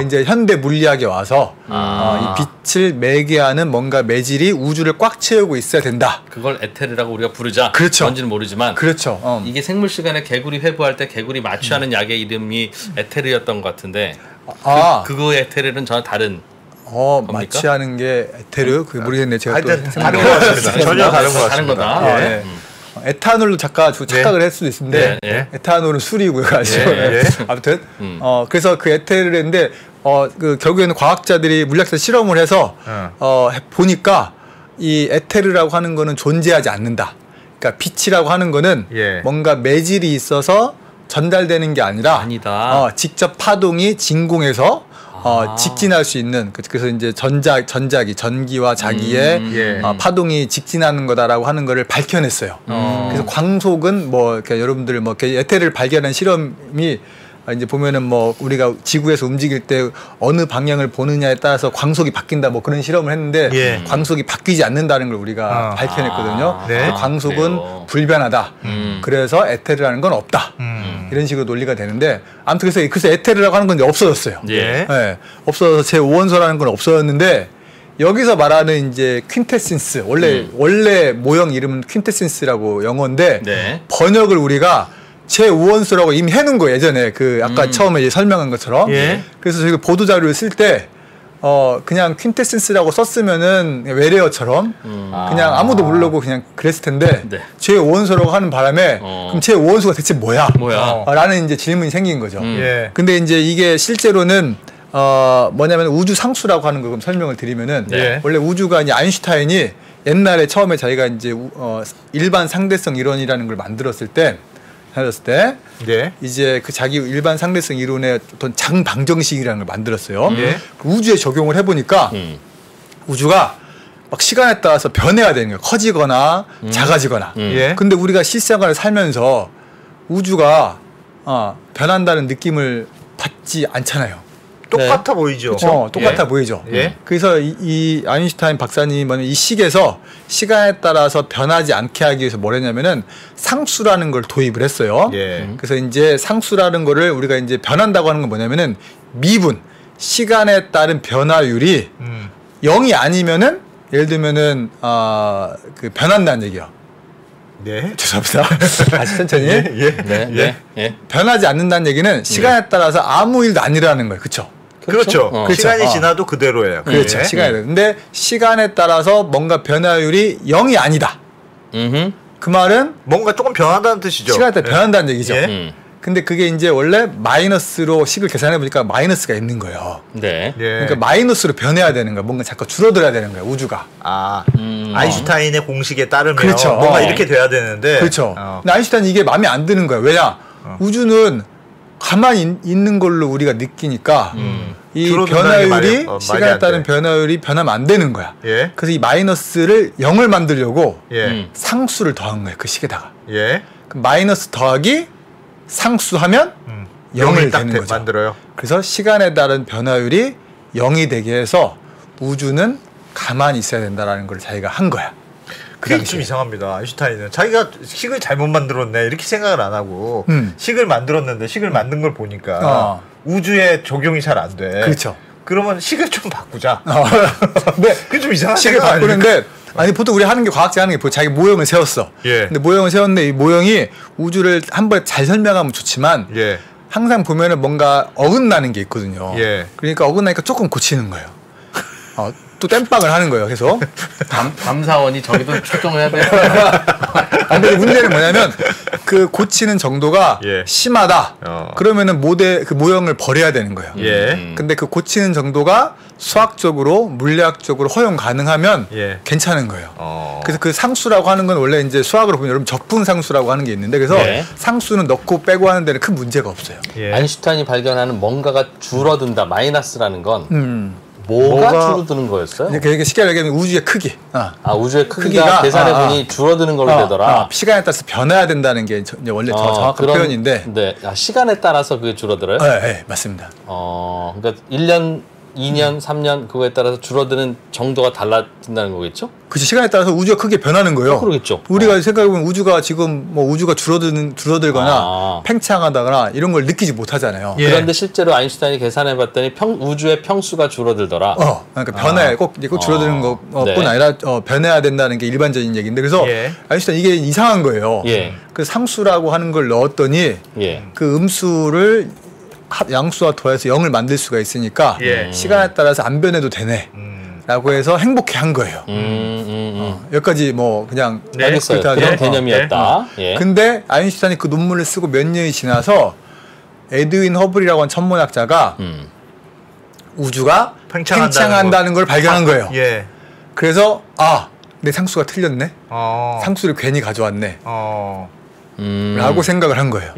[SPEAKER 4] 이제 현대 물리학에 와서 이 빛을 매개하는 뭔가 매질이 우주를 꽉 채우고 있어야 된다.
[SPEAKER 3] 그걸 에테르라고 우리가 부르자.
[SPEAKER 4] 그렇죠.
[SPEAKER 3] 뭔지는 모르지만.
[SPEAKER 4] 그렇죠.
[SPEAKER 3] 이게 생물 시간에 개구리 회부할 때 개구리 마취하는 약의 이름이 에테르였던 것 같은데 그거 에테르는 전혀 다른.
[SPEAKER 4] 마취하는 게 에테르? 그게 모르겠네. 제가
[SPEAKER 2] 하여튼 다른 거 같습니다. 전혀 다른 거 같습니다.
[SPEAKER 4] 에탄올로 착각을 했을 수도 있는데 에탄올은 술이고요. 아무튼 그래서 그 에테르인데 그 결국에는 과학자들이 물리학자 실험을 해서 보니까 이 에테르라고 하는 거는 존재하지 않는다. 그러니까 빛이라고 하는 거는 뭔가 매질이 있어서 전달되는 게 아니라 직접 파동이 진공에서 직진할 수 있는 그래서 이제 전기와 자기의 파동이 직진하는 거다라고 하는 거를 밝혀냈어요. 그래서 광속은 그러니까 여러분들 에테르를 발견한 실험이 이제 보면은 우리가 지구에서 움직일 때 어느 방향을 보느냐에 따라서 광속이 바뀐다 그런 실험을 했는데 광속이 바뀌지 않는다는 걸 우리가 밝혀냈거든요. 광속은 불변하다. 그래서 에테르라는 건 없다. 이런 식으로 논리가 되는데 아무튼 그래서 에테르라고 하는 건 이제 없어졌어요. 없어져서 제5원소라는 건 없어졌는데 여기서 말하는 이제 퀸테센스 원래 모형 이름은 퀸테센스라고 영어인데 번역을 우리가 제5원소라고 이미 해놓은 거예요. 예전에 아까 처음에 설명한 것처럼. 그래서 저희가 보도 자료를 쓸 때 그냥 퀸테센스라고 썼으면은 외래어처럼 그냥 아무도 모르고 그냥 그랬을 텐데 제5원소라고 하는 바람에 그럼 제5원소가 대체 뭐야? 라는 이제 질문이 생긴 거죠. 근데 이제 이게 실제로는 뭐냐면 우주 상수라고 하는 거 그럼 설명을 드리면은 원래 우주가 이제 아인슈타인이 옛날에 처음에 자기가 이제 일반 상대성 이론이라는 걸 만들었을 때 이제 그 자기 일반 상대성 이론의 어떤 장방정식이라는 걸 만들었어요. 우주에 적용을 해보니까 우주가 막 시간에 따라서 변해야 되는 거예요. 커지거나 작아지거나. 근데 우리가 실생활을 살면서 우주가 변한다는 느낌을 받지 않잖아요.
[SPEAKER 2] 똑같아 보이죠.
[SPEAKER 4] 똑같아 보이죠. 그래서 이 아인슈타인 박사님은 이 식에서 시간에 따라서 변하지 않게 하기 위해서 뭘 했냐면은 상수라는 걸 도입을 했어요. 그래서 이제 상수라는 거를 우리가 이제 변한다고 하는 건 뭐냐면은 미분, 시간에 따른 변화율이 0이 아니면은 예를 들면은 그 변한다는 얘기야.
[SPEAKER 2] 네.
[SPEAKER 4] 죄송합니다. 다시 천천히.
[SPEAKER 3] 예.
[SPEAKER 4] 변하지 않는다는 얘기는 시간에 따라서 아무 일도 안 일어나는 거예요. 그렇죠?
[SPEAKER 2] 그렇죠. 시간이 지나도 그대로예요.
[SPEAKER 4] 그렇죠. 시간이. 근데 시간에 따라서 뭔가 변화율이 0이 아니다. 그 말은
[SPEAKER 2] 뭔가 조금 변한다는 뜻이죠.
[SPEAKER 4] 시간에 따라 변한다는 얘기죠. 근데 그게 이제 원래 마이너스로 식을 계산해 보니까 마이너스가 있는 거예요.
[SPEAKER 3] 네.
[SPEAKER 4] 그러니까 마이너스로 변해야 되는 거야. 뭔가 자꾸 줄어들어야 되는 거야. 우주가.
[SPEAKER 2] 아인슈타인의 공식에 따르면
[SPEAKER 4] 그렇죠.
[SPEAKER 2] 뭔가 이렇게 돼야 되는데.
[SPEAKER 4] 그렇죠. 근데 아인슈타인은 이게 마음에 안 드는 거야. 왜냐? 우주는 가만히 있는 걸로 우리가 느끼니까 이 변화율이 시간에 따른 변화율이 변하면 안 되는 거야. 그래서 이 마이너스를 0을 만들려고 상수를 더한 거야. 그 식에다가. 그럼 마이너스 더하기 상수하면 0을 되는 거죠.
[SPEAKER 2] 만들어요.
[SPEAKER 4] 그래서 시간에 따른 변화율이 0이 되게 해서 우주는 가만히 있어야 된다라는 걸 자기가 한 거야.
[SPEAKER 2] 그게 좀 이상합니다. 아인슈타인은 자기가 식을 잘못 만들었네 이렇게 생각을 안 하고 식을 만들었는데 식을 만든 걸 보니까 우주에 적용이 잘 안 돼.
[SPEAKER 4] 그렇죠.
[SPEAKER 2] 그러면 식을 좀 바꾸자.
[SPEAKER 4] 근데
[SPEAKER 2] 그게 좀 이상한
[SPEAKER 4] 식을 바꾸는데 아니 보통 우리 하는 게 과학자 하는 게 자기 모형을 세웠어. 근데 모형을 세웠는데 이 모형이 우주를 한 번에 잘 설명하면 좋지만 항상 보면은 뭔가 어긋나는 게 있거든요. 그러니까 어긋나니까 조금 고치는 거예요. 또 땜빵을 하는 거예요. 계속.
[SPEAKER 3] 감사원이 저기도 출동해야 돼요.
[SPEAKER 4] 근데 문제는 뭐냐면 그 고치는 정도가 심하다. 그러면은 그 모형을 버려야 되는 거예요. 근데 그 고치는 정도가 수학적으로 물리학적으로 허용 가능하면 괜찮은 거예요. 그래서 그 상수라고 하는 건 원래 이제 수학으로 보면 여러분 적분 상수라고 하는 게 있는데 그래서 상수는 넣고 빼고 하는 데는 큰 문제가 없어요.
[SPEAKER 3] 아인슈타인이 발견하는 뭔가가 줄어든다 마이너스라는 건 뭐가 줄어드는 거였어요?
[SPEAKER 4] 그게 쉽게 얘기하면 우주의 크기.
[SPEAKER 3] 우주의 크기가 계산해 보니 줄어드는 걸로 되더라.
[SPEAKER 4] 시간에 따라서 변해야 된다는 게 원래 정확한 표현인데.
[SPEAKER 3] 네. 시간에 따라서 그게 줄어들어요?
[SPEAKER 4] 네, 맞습니다.
[SPEAKER 3] 그러니까 1년, 2년, 3년 그거에 따라서 줄어드는 정도가 달라진다는 거겠죠?
[SPEAKER 4] 그치. 시간에 따라서 우주가 크게 변하는 거예요.
[SPEAKER 3] 그러겠죠.
[SPEAKER 4] 우리가 생각해보면 우주가 지금 뭐 우주가 줄어들거나 팽창하다거나 이런 걸 느끼지 못하잖아요.
[SPEAKER 3] 그런데 실제로 아인슈타인이 계산해봤더니 우주의 평수가 줄어들더라.
[SPEAKER 4] 그러니까 꼭 줄어드는 것뿐 아니라 변해야 된다는 게 일반적인 얘기인데 그래서 아인슈타인 이게 이상한 거예요. 그 상수라고 하는 걸 넣었더니 그 음수를 양수와 더해서 0을 만들 수가 있으니까 시간에 따라서 안 변해도 되네 라고 해서 행복해 한 거예요. 여기까지 뭐 그냥
[SPEAKER 3] 알겠어요. 그런 개념이었다.
[SPEAKER 4] 근데 아인슈타인이 그 논문을 쓰고 몇 년이 지나서 에드윈 허블이라고 하는 천문학자가 우주가 팽창한다는 걸 발견한 거예요. 그래서 내 상수가 틀렸네. 상수를 괜히 가져왔네. 라고 생각을 한 거예요.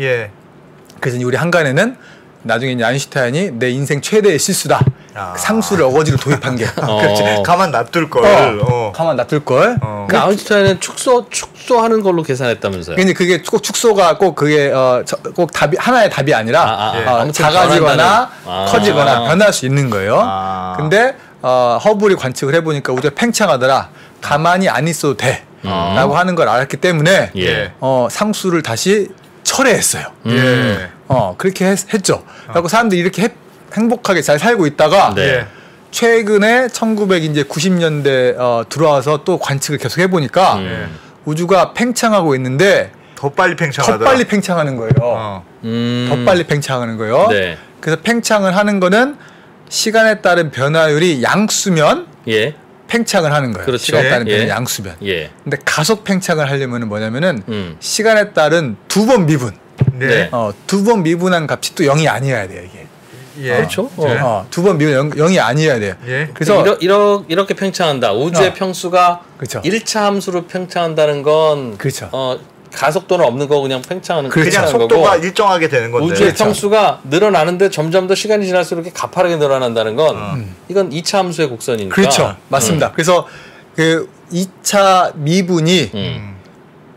[SPEAKER 4] 그래서 우리 한간에는 나중에 이제 아인슈타인이 내 인생 최대의 실수다. 상수를 어거지로 도입한 게.
[SPEAKER 2] 가만 놔둘 걸.
[SPEAKER 4] 가만 놔둘 걸.
[SPEAKER 3] 그 아인슈타인은 축소하는 걸로 계산했다면서요?
[SPEAKER 4] 근데 그게 꼭 축소가 꼭 그게 꼭 답이 하나의 답이 아니라 작아지거나 커지거나 변할 수 있는 거예요. 근데 허블이 관측을 해보니까 우주가 팽창하더라. 가만히 안 있어도 돼. 라고 하는 걸 알았기 때문에 상수를 다시 철회했어요. 그렇게 했죠. 그리고 사람들이 이렇게 행복하게 잘 살고 있다가 최근에 1990년대 들어와서 또 관측을 계속 해보니까 우주가 팽창하고 있는데
[SPEAKER 2] 더 빨리 팽창하더라.
[SPEAKER 4] 더 빨리 팽창하는 거예요. 더 빨리 팽창하는 거예요. 그래서 팽창을 하는 거는 시간에 따른 변화율이 양수면 팽창을 하는 거예요.
[SPEAKER 3] 그렇죠.
[SPEAKER 4] 시간에 따른 변화율이 양수면. 근데 가속 팽창을 하려면 뭐냐면은 시간에 따른 두 번 미분. 두 번 미분한 값이 또 0이 아니어야 돼요, 이게.
[SPEAKER 3] 그렇죠.
[SPEAKER 4] 두 번 미분 0이 아니어야 돼요.
[SPEAKER 3] 그래서 이렇게 팽창한다. 우주의 평수가 1차 함수로 팽창한다는 건 가속도는 없는 거고 그냥 팽창하는
[SPEAKER 2] 그냥 속도가 거고, 일정하게 되는 건데
[SPEAKER 3] 우주의 평수가 늘어나는데 점점 더 시간이 지날수록 이렇게 가파르게 늘어난다는 건 이건 2차 함수의 곡선이니까.
[SPEAKER 4] 그렇죠. 맞습니다. 그래서 그 2차 미분이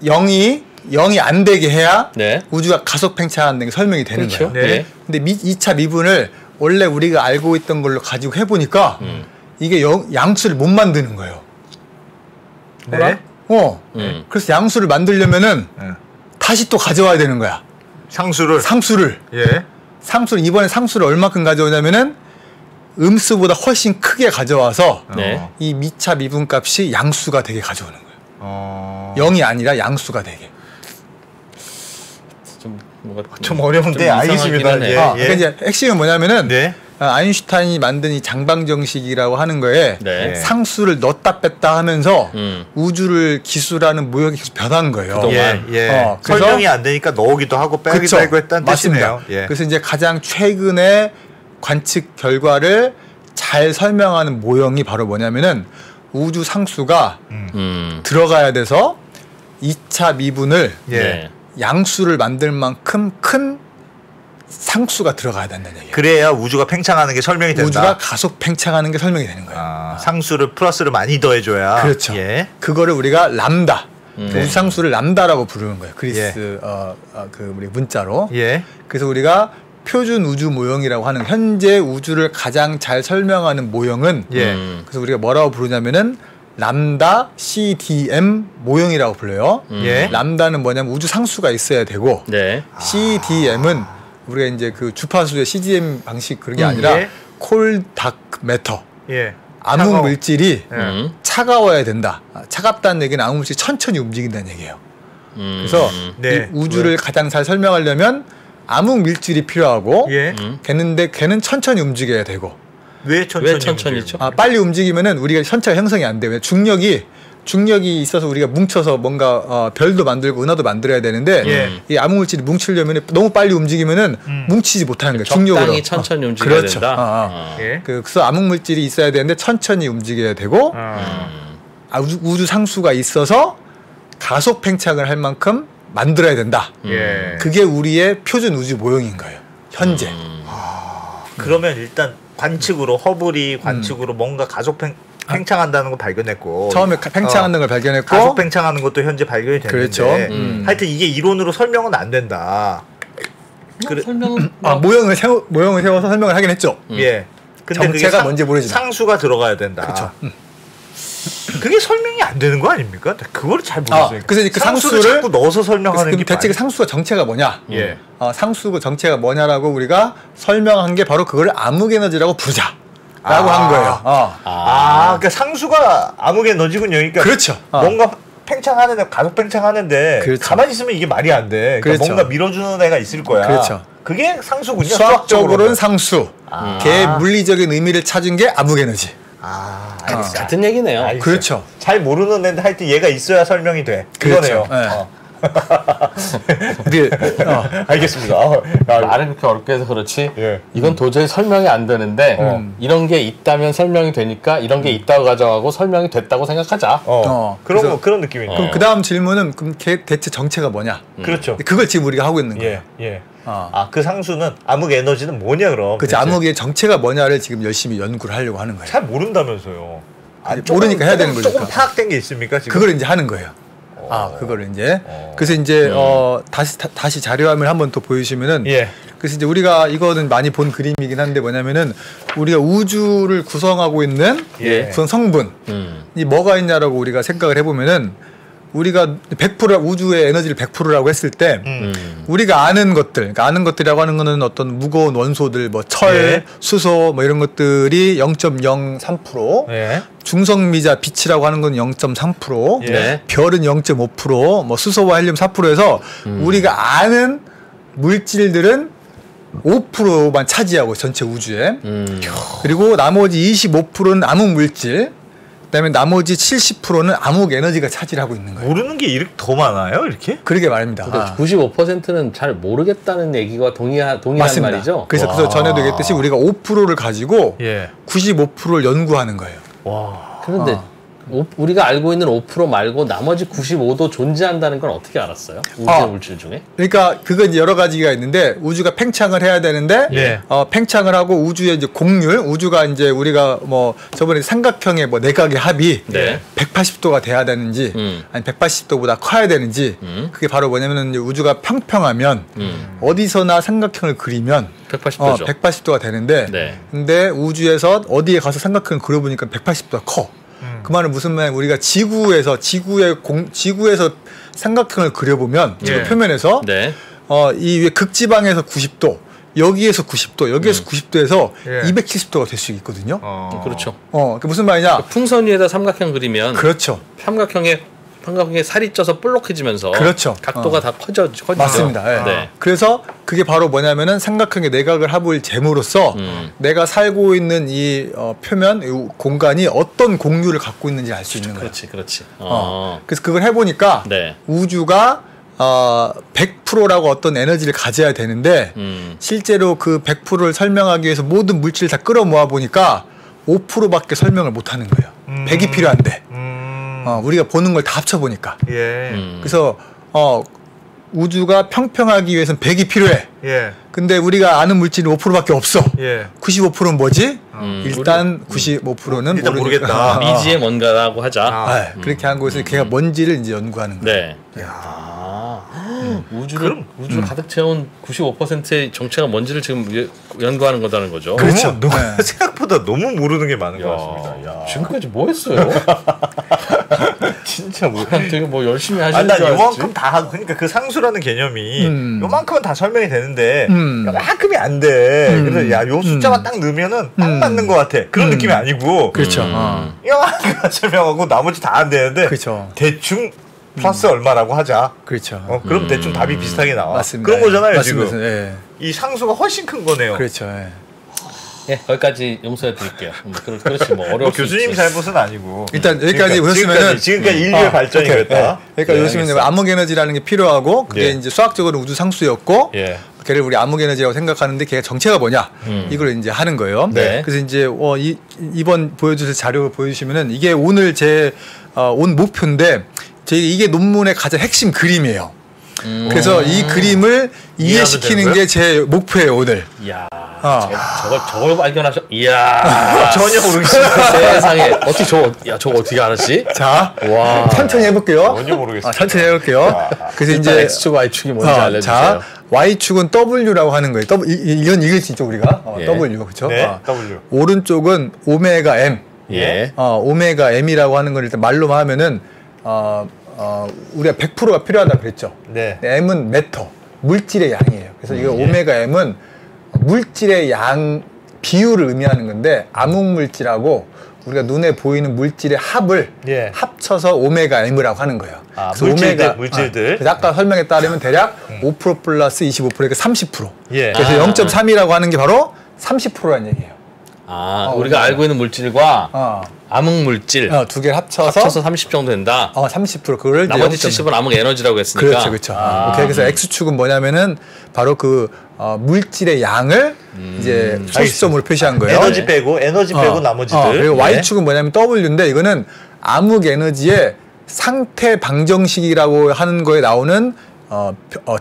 [SPEAKER 4] 0이 안 되게 해야 우주가 가속 팽창하는 게 설명이 되는 거예요. 근데 2차 미분을 원래 우리가 알고 있던 걸로 가지고 해보니까 이게 양수를 못 만드는 거예요.
[SPEAKER 2] 네.
[SPEAKER 4] 그래서 양수를 만들려면은 다시 또 가져와야 되는 거야.
[SPEAKER 2] 상수를. 예.
[SPEAKER 4] 상수를 이번에 상수를 얼마큼 가져오냐면은 음수보다 훨씬 크게 가져와서
[SPEAKER 3] 네.
[SPEAKER 4] 이 미차 미분값이 양수가 되게 가져오는 거예요. 0이 아니라 양수가 되게.
[SPEAKER 2] 좀 어려운데 알겠습니다. 예.
[SPEAKER 4] 그러니까 이제 핵심은 뭐냐면은
[SPEAKER 2] 네.
[SPEAKER 4] 아인슈타인이 만든 이 장방정식이라고 하는 거에
[SPEAKER 3] 네.
[SPEAKER 4] 상수를 넣었다 뺐다 하면서 우주를 기술하는 모형이 계속 변한 거예요.
[SPEAKER 2] 예. 그래서 설명이 안 되니까 넣기도 하고 빼기도 하고 했다는 뜻이네요. 예.
[SPEAKER 4] 그래서 이제 가장 최근에 관측 결과를 잘 설명하는 모형이 바로 뭐냐면은 우주 상수가 들어가야 돼서 2차 미분을
[SPEAKER 2] 예.
[SPEAKER 4] 양수를 만들 만큼 큰 상수가 들어가야 된다는 얘기예요.
[SPEAKER 2] 그래야 우주가 팽창하는 게 설명이 된다.
[SPEAKER 4] 우주가 가속 팽창하는 게 설명이 되는 거예요.
[SPEAKER 2] 상수를 플러스를 많이 더해줘야.
[SPEAKER 4] 그렇죠.
[SPEAKER 2] 예.
[SPEAKER 4] 그거를 우리가 람다, 우주 상수를 람다라고 부르는 거예요. 그리스 그 우리 문자로.
[SPEAKER 2] 예.
[SPEAKER 4] 그래서 우리가 표준 우주 모형이라고 하는 현재 우주를 가장 잘 설명하는 모형은 그래서 우리가 뭐라고 부르냐면은 람다 CDM 모형이라고 불러요.
[SPEAKER 2] 예.
[SPEAKER 4] 람다는 뭐냐면 우주 상수가 있어야 되고
[SPEAKER 3] 네.
[SPEAKER 4] CDM은 우리가 이제 그 주파수의 CDM 방식 그런 게 아니라
[SPEAKER 2] 예.
[SPEAKER 4] 콜 다크 매터.
[SPEAKER 2] 예.
[SPEAKER 4] 암흑 물질이
[SPEAKER 2] 예.
[SPEAKER 4] 차가워야 된다. 차갑다는 얘기는 암흑 물질이 천천히 움직인다는 얘기예요. 그래서
[SPEAKER 2] 네.
[SPEAKER 4] 이 우주를 가장 잘 설명하려면 암흑 물질이 필요하고
[SPEAKER 2] 예.
[SPEAKER 4] 걔는 천천히 움직여야 되고
[SPEAKER 2] 왜 천천히죠?
[SPEAKER 4] 빨리 움직이면은 우리가 천체가 형성이 안 돼요. 중력이 있어서 우리가 뭉쳐서 뭔가 별도 만들고 은하도 만들어야 되는데 이 암흑 물질이 뭉치려면 너무 빨리 움직이면은 뭉치지 못하는 거예요. 중력으로.
[SPEAKER 3] 적당히 천천히 움직여야
[SPEAKER 4] 그렇죠.
[SPEAKER 3] 된다.
[SPEAKER 2] 예.
[SPEAKER 4] 그래서 암흑 물질이 있어야 되는데 천천히 움직여야 되고 우주 상수가 있어서 가속 팽창을 할 만큼 만들어야 된다.
[SPEAKER 2] 예.
[SPEAKER 4] 그게 우리의 표준 우주 모형인 거예요. 현재.
[SPEAKER 2] 그러면 일단 관측으로 허블이 관측으로 뭔가 가속 팽창한다는 걸 발견했고
[SPEAKER 4] 처음에 팽창하는 걸 발견했고
[SPEAKER 2] 가속 팽창하는 것도 현재 발견이 됐는데
[SPEAKER 4] 그렇죠.
[SPEAKER 2] 하여튼 이게 이론으로 설명은 안 된다.
[SPEAKER 3] 설명은
[SPEAKER 4] 모형을 세워서 설명을 하긴 했죠.
[SPEAKER 2] 예. 근데
[SPEAKER 4] 정체가 뭔지 모르지만
[SPEAKER 2] 상수가 들어가야 된다.
[SPEAKER 4] 그렇죠.
[SPEAKER 2] 그게 설명이 안 되는 거 아닙니까? 그걸 잘 모르겠어요.
[SPEAKER 4] 그래서 그
[SPEAKER 2] 상수를 자꾸 넣어서 설명하는 게
[SPEAKER 4] 대체 그 상수가 정체가 뭐냐?
[SPEAKER 2] 예.
[SPEAKER 4] 상수가 정체가 뭐냐라고 우리가 설명한 게 바로 그걸 암흑 에너지라고 부르자라고 한 거예요.
[SPEAKER 2] 그러니까 상수가 암흑 에너지군요. 그러니까
[SPEAKER 4] 그렇죠.
[SPEAKER 2] 뭔가 팽창하는데 가속 팽창하는데
[SPEAKER 4] 그렇죠.
[SPEAKER 2] 가만히 있으면 이게 말이 안 돼. 그러니까
[SPEAKER 4] 그렇죠.
[SPEAKER 2] 뭔가 밀어주는 애가 있을 거야.
[SPEAKER 4] 그렇죠.
[SPEAKER 2] 그게 상수군요.
[SPEAKER 4] 수학적으로는 상수. 걔 물리적인 의미를 찾은 게 암흑 에너지.
[SPEAKER 2] 알겠어요.
[SPEAKER 3] 같은 얘기네요.
[SPEAKER 2] 알겠어요.
[SPEAKER 4] 그렇죠.
[SPEAKER 2] 잘 모르는 애인데 하여튼 얘가 있어야 설명이 돼.
[SPEAKER 4] 그렇죠.
[SPEAKER 2] 그거네요. 알겠습니다.
[SPEAKER 3] 말을 그렇게 어렵게 해서 그렇지
[SPEAKER 2] 예.
[SPEAKER 3] 이건 도저히 설명이 안 되는데 이런 게 있다면 설명이 되니까 이런 게 있다고 가정하고 설명이 됐다고 생각하자.
[SPEAKER 2] 그런 느낌이네.
[SPEAKER 4] 그럼 그 다음 질문은 그럼 걔 대체 정체가 뭐냐?
[SPEAKER 2] 그렇죠.
[SPEAKER 4] 그걸 지금 우리가 하고 있는 거예요.
[SPEAKER 2] 예. 그 상수는 암흑 에너지는 뭐냐 그럼?
[SPEAKER 4] 그치, 암흑의 정체가 뭐냐를 지금 열심히 연구를 하려고 하는 거예요.
[SPEAKER 2] 잘 모른다면서요.
[SPEAKER 4] 모르니까 해야 되는 거니까.
[SPEAKER 2] 조금 파악된 게 있습니까 지금?
[SPEAKER 4] 그걸 이제 하는 거예요. 그거를 이제 그래서 이제 다시 자료화면 한번 또 보여주시면은 그래서 이제 우리가 이거는 많이 본 그림이긴 한데 뭐냐면은 우리가 우주를 구성하고 있는 구성 성분 이 뭐가 있냐라고 우리가 생각을 해보면은 우리가 100% 우주의 에너지를 100%라고 했을 때 우리가 아는 것들, 그러니까 아는 것들이라고 하는 거는 어떤 무거운 원소들, 뭐 철, 수소, 뭐 이런 것들이 0.03%, 중성미자 빛이라고 하는 건 0.3%, 별은 0.5%, 뭐 수소와 헬륨 4%에서 우리가 아는 물질들은 5%만 차지하고 전체 우주에 그리고 나머지 25%는 암흑 물질. 그다음에 나머지 70%는 암흑 에너지가 차지를 하고 있는 거예요.
[SPEAKER 2] 모르는 게 이렇게 더 많아요, 이렇게?
[SPEAKER 4] 그러게 말입니다.
[SPEAKER 3] 95%는 잘 모르겠다는 얘기가 동의한
[SPEAKER 4] 맞습니다.
[SPEAKER 3] 말이죠.
[SPEAKER 4] 그래서 전에도 얘기했듯이 우리가 5%를 가지고 95%를 연구하는 거예요.
[SPEAKER 3] 그런데 우리가 알고 있는 5% 말고 나머지 95도 존재한다는 건 어떻게 알았어요? 우주의 물질 중에?
[SPEAKER 4] 그러니까 그건 이제 여러 가지가 있는데 우주가 팽창을 해야 되는데
[SPEAKER 2] 예.
[SPEAKER 4] 팽창을 하고 우주의 이제 곡률, 우주가 이제 우리가 뭐 저번에 삼각형의 뭐 내각의 합이
[SPEAKER 3] 네.
[SPEAKER 4] 180도가 돼야 되는지 아니 180도보다 커야 되는지 그게 바로 뭐냐면은 이제 우주가 평평하면 어디서나 삼각형을 그리면
[SPEAKER 3] 180도죠.
[SPEAKER 4] 180도가 되는데
[SPEAKER 3] 네.
[SPEAKER 4] 근데 우주에서 어디에 가서 삼각형을 그려보니까 180도가 커. 그 말은 무슨 말이냐? 우리가 지구에서 삼각형을 그려보면 지구 표면에서
[SPEAKER 3] 네.
[SPEAKER 4] 이 극지방에서 90도, 여기에서 90도, 여기에서 90도에서 270도가 될 수 있거든요.
[SPEAKER 3] 그렇죠.
[SPEAKER 4] 그 무슨 말이냐?
[SPEAKER 3] 풍선 위에다 삼각형 그리면
[SPEAKER 4] 그렇죠.
[SPEAKER 3] 삼각형에 살이 쪄서 볼록해지면서
[SPEAKER 4] 그렇죠.
[SPEAKER 3] 각도가 다 커지죠.
[SPEAKER 4] 맞습니다. 네.
[SPEAKER 3] 네.
[SPEAKER 4] 그래서 그게 바로 뭐냐면은 삼각형의 내각을 합을 재므로써 내가 살고 있는 이 표면, 이 공간이 어떤 공률을 갖고 있는지 알 수 있는 거예요.
[SPEAKER 3] 그렇지.
[SPEAKER 4] 그래서 그걸 해보니까
[SPEAKER 3] 네.
[SPEAKER 4] 우주가 100%라고 어떤 에너지를 가져야 되는데 실제로 그 100%를 설명하기 위해서 모든 물질을 다 끌어모아 보니까 5%밖에 설명을 못 하는 거예요. 100이 필요한데. 우리가 보는 걸 다 합쳐보니까.
[SPEAKER 2] 예.
[SPEAKER 4] 그래서 우주가 평평하기 위해서는 100이 필요해.
[SPEAKER 2] 예.
[SPEAKER 4] 근데 우리가 아는 물질은 5%밖에 없어.
[SPEAKER 2] 예.
[SPEAKER 4] 95%는 뭐지? 일단 95%는
[SPEAKER 2] 일단 모르겠다.
[SPEAKER 3] 미지의 뭔가라고 하자.
[SPEAKER 4] 그렇게 한 곳에서 걔가 뭔지를 이제 연구하는 거예요.
[SPEAKER 3] 네. 우주를 가득 채운 95%의 정체가 뭔지를 지금 연구하는 거다는 거죠.
[SPEAKER 4] 그렇죠.
[SPEAKER 2] 생각보다 너무 모르는 게 많은 것 같습니다. 야.
[SPEAKER 3] 지금까지 뭐 했어요?
[SPEAKER 2] 진짜
[SPEAKER 3] 되게 뭐 열심히 하시는
[SPEAKER 2] 난
[SPEAKER 3] 줄 알았지.
[SPEAKER 2] 요만큼 다 하고 그러니까 그 상수라는 개념이 요만큼은 다 설명이 되는데 요만큼이 안 돼. 그래서 야 요 숫자만 딱 넣으면은 딱 맞는 것 같아. 그런 느낌이 아니고
[SPEAKER 4] 그렇죠.
[SPEAKER 2] 요만큼 설명하고 나머지 다 안 되는데
[SPEAKER 4] 그렇죠.
[SPEAKER 2] 대충 플러스 얼마라고 하자.
[SPEAKER 4] 그렇죠.
[SPEAKER 2] 그럼 대충 답이 비슷하게 나와.
[SPEAKER 4] 맞습니다.
[SPEAKER 2] 그런 거잖아요.
[SPEAKER 4] 맞습니다.
[SPEAKER 2] 지금
[SPEAKER 4] 예.
[SPEAKER 2] 이 상수가 훨씬 큰 거네요.
[SPEAKER 4] 그렇죠.
[SPEAKER 3] 예, 거기까지 용서해 드릴게요. 그렇지 뭐 어려울 수
[SPEAKER 2] 교수님
[SPEAKER 3] 있지.
[SPEAKER 2] 잘못은 아니고.
[SPEAKER 4] 일단 여기까지 보셨으면은
[SPEAKER 2] 지금까지 인류의 발전이 그랬다.
[SPEAKER 4] 그러니까 요즘에 암흑 에너지라는 게 필요하고 그게 이제 수학적으로 우주 상수였고 걔를 우리 암흑 에너지라고 생각하는데 걔가 정체가 뭐냐 이걸 이제 하는 거예요.
[SPEAKER 3] 네.
[SPEAKER 4] 그래서 이제 이번 보여주실 자료 보여주시면은 이게 오늘 제 온 목표인데 이게 논문의 가장 핵심 그림이에요. 그래서 이 그림을 이해시키는 게 제 목표예요 오늘.
[SPEAKER 3] 이야, 저걸 발견하셔. 이야,
[SPEAKER 2] 전혀 모르겠어요.
[SPEAKER 3] 세상에 어떻게 저거 어떻게 알았지?
[SPEAKER 4] 자,
[SPEAKER 3] 와,
[SPEAKER 4] 천천히 해볼게요.
[SPEAKER 2] 전혀 모르겠어요.
[SPEAKER 4] 천천히 해볼게요. 그래서 이제
[SPEAKER 3] X축, Y축이 뭔지 알려주세요.
[SPEAKER 4] 자, Y축은 W라고 하는 거예요. 이건 읽을 수 있죠 우리가.
[SPEAKER 3] 예.
[SPEAKER 4] W 그렇죠.
[SPEAKER 2] 네, W.
[SPEAKER 4] 오른쪽은 오메가 M.
[SPEAKER 3] 예.
[SPEAKER 4] 오메가 M이라고 하는 걸 일단 말로만 하면은 우리가 100%가 필요하다 그랬죠.
[SPEAKER 2] 네.
[SPEAKER 4] M은 매터, 물질의 양이에요. 그래서 이거 오메가 M은 물질의 양 비율을 의미하는 건데 암흑 물질하고 우리가 눈에 보이는 물질의 합을 합쳐서 오메가 M이라고 하는 거예요.
[SPEAKER 2] 물질들.
[SPEAKER 4] 그래서 아까 설명에 따르면 대략 5% 플러스 25% 그러니까 30%.
[SPEAKER 2] 예.
[SPEAKER 4] 그래서 0.3이라고 하는 게 바로 30%라는 얘기예요.
[SPEAKER 3] 우리가 알고 있는 물질과 암흑 물질
[SPEAKER 4] 두 개를 합쳐서
[SPEAKER 3] 30 정도 된다.
[SPEAKER 4] 30% 그걸
[SPEAKER 3] 나머지 70은 암흑 에너지라고 했으니까.
[SPEAKER 4] 그렇죠. 오케이. 그래서 X축은 뭐냐면은 바로 그 물질의 양을 이제 소수점으로 표시한 거예요.
[SPEAKER 2] 에너지 빼고 나머지들.
[SPEAKER 4] 그리고 Y축은 뭐냐면 W인데 이거는 암흑 에너지의 상태 방정식이라고 하는 거에 나오는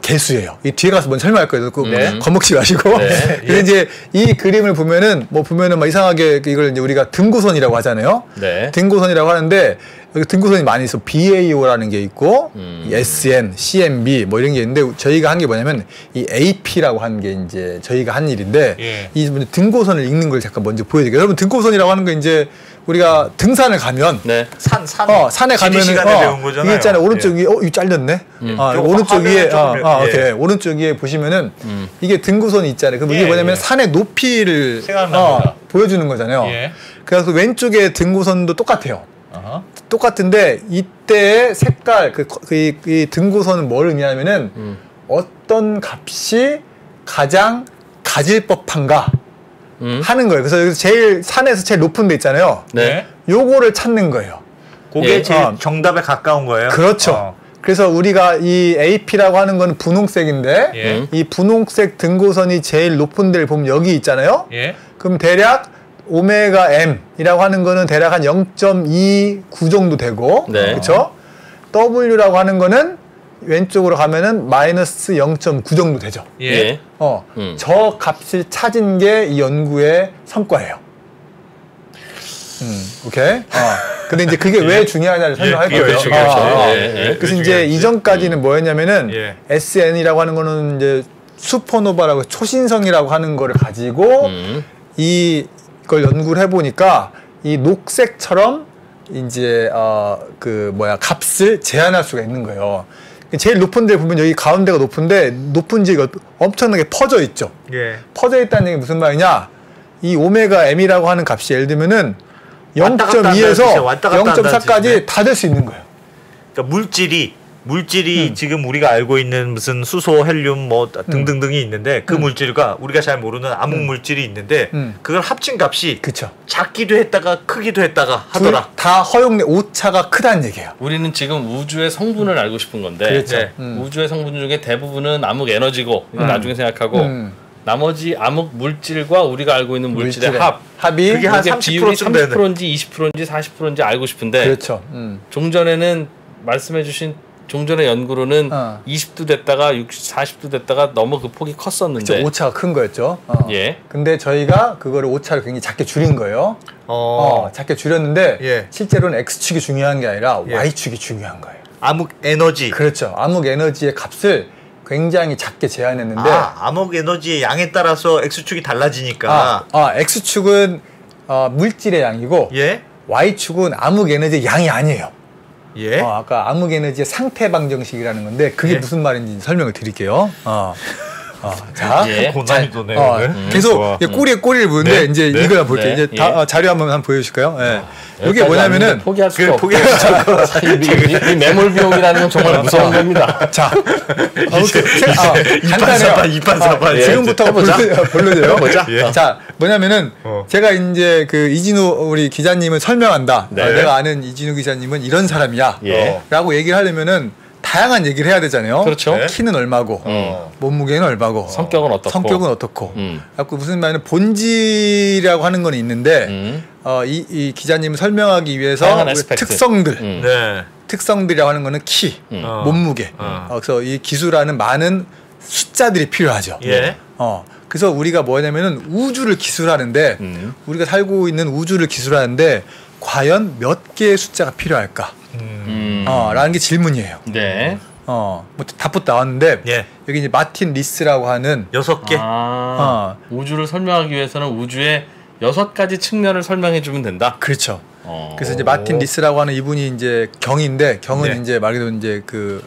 [SPEAKER 4] 개수예요. 이 뒤에 가서 먼저 설명할 거예요. 겁먹지 마시고.
[SPEAKER 3] 네.
[SPEAKER 4] 근데 이제 이 그림을 보면은 막 이상하게 이걸 이제 우리가 등고선이라고 하잖아요.
[SPEAKER 3] 네.
[SPEAKER 4] 등고선이라고 하는데 여기 등고선이 많이 있어. BAO라는 게 있고 SN, CMB 뭐 이런 게 있는데 저희가 한 게 뭐냐면 이 AP라고 하는 게 이제 저희가 한 일인데 이 등고선을 읽는 걸 잠깐 먼저 보여드릴게요. 여러분 등고선이라고 하는 거 이제 우리가 등산을 가면 산에 가면은 이게 있잖아요. 오른쪽 위에 이거 잘렸네. 오른쪽 위에 오케이. 오른쪽 위에 보시면은 이게 등고선이 있잖아요. 그럼 이게 뭐냐면 산의 높이를 보여주는 거잖아요. 그래서 왼쪽에 등고선도 똑같아요. 똑같은데 이때의 색깔 이 등고선은 뭘 의미하냐면은 어떤 값이 가장 가질 법한가 하는 거예요. 그래서 제일 산에서 제일 높은 데 있잖아요.
[SPEAKER 3] 네.
[SPEAKER 4] 요거를 찾는 거예요.
[SPEAKER 2] 그게 제일 정답에 가까운 거예요.
[SPEAKER 4] 그렇죠. 그래서 우리가 이 AP라고 하는 건 분홍색인데 이 분홍색 등고선이 제일 높은 데를 보면 여기 있잖아요. 그럼 대략 오메가 M이라고 하는 거는 대략 한 0.29 정도 되고,
[SPEAKER 3] 네.
[SPEAKER 4] 그렇죠? W라고 하는 거는 왼쪽으로 가면은 마이너스 0.9 정도 되죠.
[SPEAKER 3] 예.
[SPEAKER 4] 저 값을 찾은 게 이 연구의 성과예요. 오케이. 근데 이제 그게 왜 중요하냐를 설명할
[SPEAKER 2] 그게 왜
[SPEAKER 4] 거예요.
[SPEAKER 2] 중요하죠.
[SPEAKER 4] 그래서 이제 이전까지는 뭐였냐면은 SN이라고 하는 거는 이제 슈퍼노바라고 초신성이라고 하는 거를 가지고 이걸 연구를 해보니까 이 녹색처럼 이제 값을 제한할 수가 있는 거예요. 제일 높은 데 보면 여기 가운데가 높은데 높은 지가 엄청나게 퍼져 있죠.
[SPEAKER 2] 예.
[SPEAKER 4] 퍼져 있다는 얘기 무슨 말이냐? 이 오메가 M이라고 하는 값이 예를 들면은 0.2에서 0.4까지 다 될 수 있는 거예요.
[SPEAKER 2] 그러니까 물질이 지금 우리가 알고 있는 무슨 수소, 헬륨 뭐 등등등이 있는데 그 물질과 우리가 잘 모르는 암흑 물질이 있는데 그걸 합친 값이
[SPEAKER 4] 그쵸.
[SPEAKER 2] 작기도 했다가 크기도 했다가 하더라.
[SPEAKER 4] 다 허용된 오차가 크다는 얘기예요.
[SPEAKER 3] 우리는 지금 우주의 성분을 알고 싶은 건데
[SPEAKER 4] 그렇죠.
[SPEAKER 3] 우주의 성분 중에 대부분은 암흑 에너지고 이건 나중에 생각하고 나머지 암흑 물질과 우리가 알고 있는 물질의
[SPEAKER 4] 합이
[SPEAKER 2] 그게 한
[SPEAKER 3] 비율이
[SPEAKER 2] 30%쯤 되는.
[SPEAKER 3] 30%인지 20%인지 40%인지 알고 싶은데
[SPEAKER 4] 그렇죠.
[SPEAKER 3] 종전에는 말씀해주신 종전의 연구로는 20도 됐다가 60, 40도 됐다가 너무 그 폭이 컸었는데
[SPEAKER 4] 그쵸, 오차가 큰 거였죠.
[SPEAKER 3] 예.
[SPEAKER 4] 근데 저희가 그거를 오차를 굉장히 작게 줄인 거예요. 작게 줄였는데 실제로는 X축이 중요한 게 아니라 Y축이 중요한 거예요.
[SPEAKER 2] 암흑 에너지.
[SPEAKER 4] 그렇죠. 암흑 에너지의 값을 굉장히 작게 제한했는데
[SPEAKER 2] 암흑 에너지의 양에 따라서 X축이 달라지니까
[SPEAKER 4] X축은 물질의 양이고 Y축은 암흑 에너지의 양이 아니에요. 아까 암흑 에너지의 상태 방정식이라는 건데 그게 무슨 말인지 설명을 드릴게요. 자, 계속 꼬리에 꼬리를 무는데 이제 이걸 한번 볼게요. 이제 자료 한번 보여주실까요? 이게 뭐냐면은
[SPEAKER 3] 포기할 수가 없고 이 매몰 비용이라는 건 정말 무서운 겁니다.
[SPEAKER 4] 자,
[SPEAKER 2] 간단해요. 2판 4판
[SPEAKER 4] 지금부터 볼래요. 자, 뭐냐면은 제가 이제 그 이진우 우리 기자님을 설명한다. 내가 아는 이진우 기자님은 이런 사람이야라고 얘기를 하려면은 다양한 얘기를 해야 되잖아요.
[SPEAKER 3] 그렇죠.
[SPEAKER 4] 키는 얼마고, 몸무게는 얼마고,
[SPEAKER 3] 성격은 어떻고.
[SPEAKER 4] 그래서 무슨 말이냐면 본질이라고 하는 건 있는데 이 기자님을 설명하기 위해서 특성들이라고 하는 거는 키, 몸무게. 그래서 이 기술하는 많은 숫자들이 필요하죠. 그래서 우리가 뭐냐면은 우주를 기술하는데 우리가 살고 있는 우주를 기술하는데 과연 몇 개의 숫자가 필요할까? 라는 게 질문이에요.
[SPEAKER 3] 네.
[SPEAKER 4] 뭐 답부터 나왔는데 여기 이제 마틴 리스라고 하는
[SPEAKER 2] 6개.
[SPEAKER 3] 우주를 설명하기 위해서는 우주의 6가지 측면을 설명해 주면 된다.
[SPEAKER 4] 그렇죠. 그래서 이제 마틴 리스라고 하는 이분이 이제 경인데 경은 이제 말 그대로 이제 그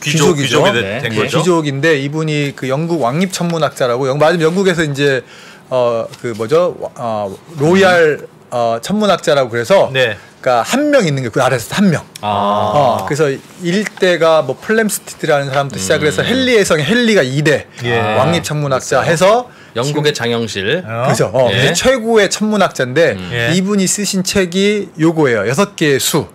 [SPEAKER 4] 귀족이죠.
[SPEAKER 2] 된 거죠.
[SPEAKER 4] 귀족인데 이분이 그 영국 왕립 천문학자라고 맞으면 영국에서 이제 로얄 천문학자라고 그래서 그러니까 한 명 있는 게 그 아래에서 한 명. 그래서 1대가 뭐 플램스티드라는 사람부터 시작을 해서 헨리의 헨리가 2대 왕립 천문학자 해서
[SPEAKER 3] 영국의 장영실.
[SPEAKER 4] 그렇죠. 그래서 최고의 천문학자인데 이분이 쓰신 책이 요거예요. 6개의 수.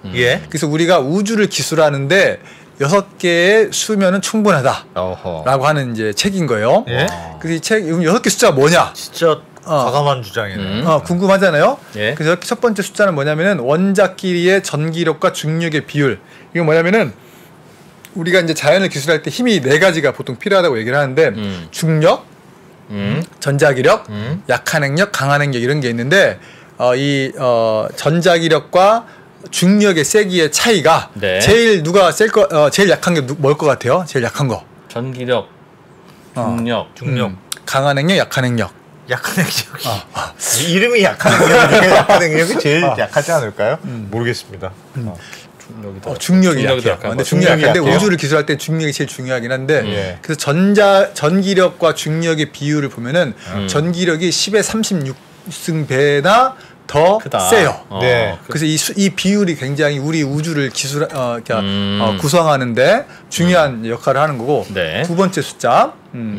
[SPEAKER 4] 그래서 우리가 우주를 기술하는데 6개의 수면은 충분하다라고 하는 이제 책인 거예요. 그래서 이 책 6개 숫자가 뭐냐?
[SPEAKER 2] 진짜 과감한 주장이네.
[SPEAKER 4] 궁금하잖아요. 그래서 첫 번째 숫자는 뭐냐면은 원자끼리의 전기력과 중력의 비율. 이건 뭐냐면은 우리가 이제 자연을 기술할 때 힘이 4가지가 보통 필요하다고 얘기를 하는데 중력, 전자기력, 약한 행력, 강한 행력 이런 게 있는데 이 전자기력과 중력의 세기의 차이가 제일 누가 제일 약한 게 뭘 것 같아요? 제일 약한 거.
[SPEAKER 3] 전기력, 중력,
[SPEAKER 4] 강한 행력, 약한 행력.
[SPEAKER 2] 약한 행력이 이름이 약한 행력이 약한 행력이 제일 약하지 않을까요? 모르겠습니다.
[SPEAKER 4] 중력이 약해요. 근데 중력이 약한데 우주를 기술할 때 중력이 제일 중요하긴 한데 그래서 전기력과 중력의 비율을 보면은 전기력이 10의 36승배나 더 세요. 그래서 이 비율이 굉장히 우리 우주를 구성하는데 중요한 역할을 하는 거고. 두 번째 숫자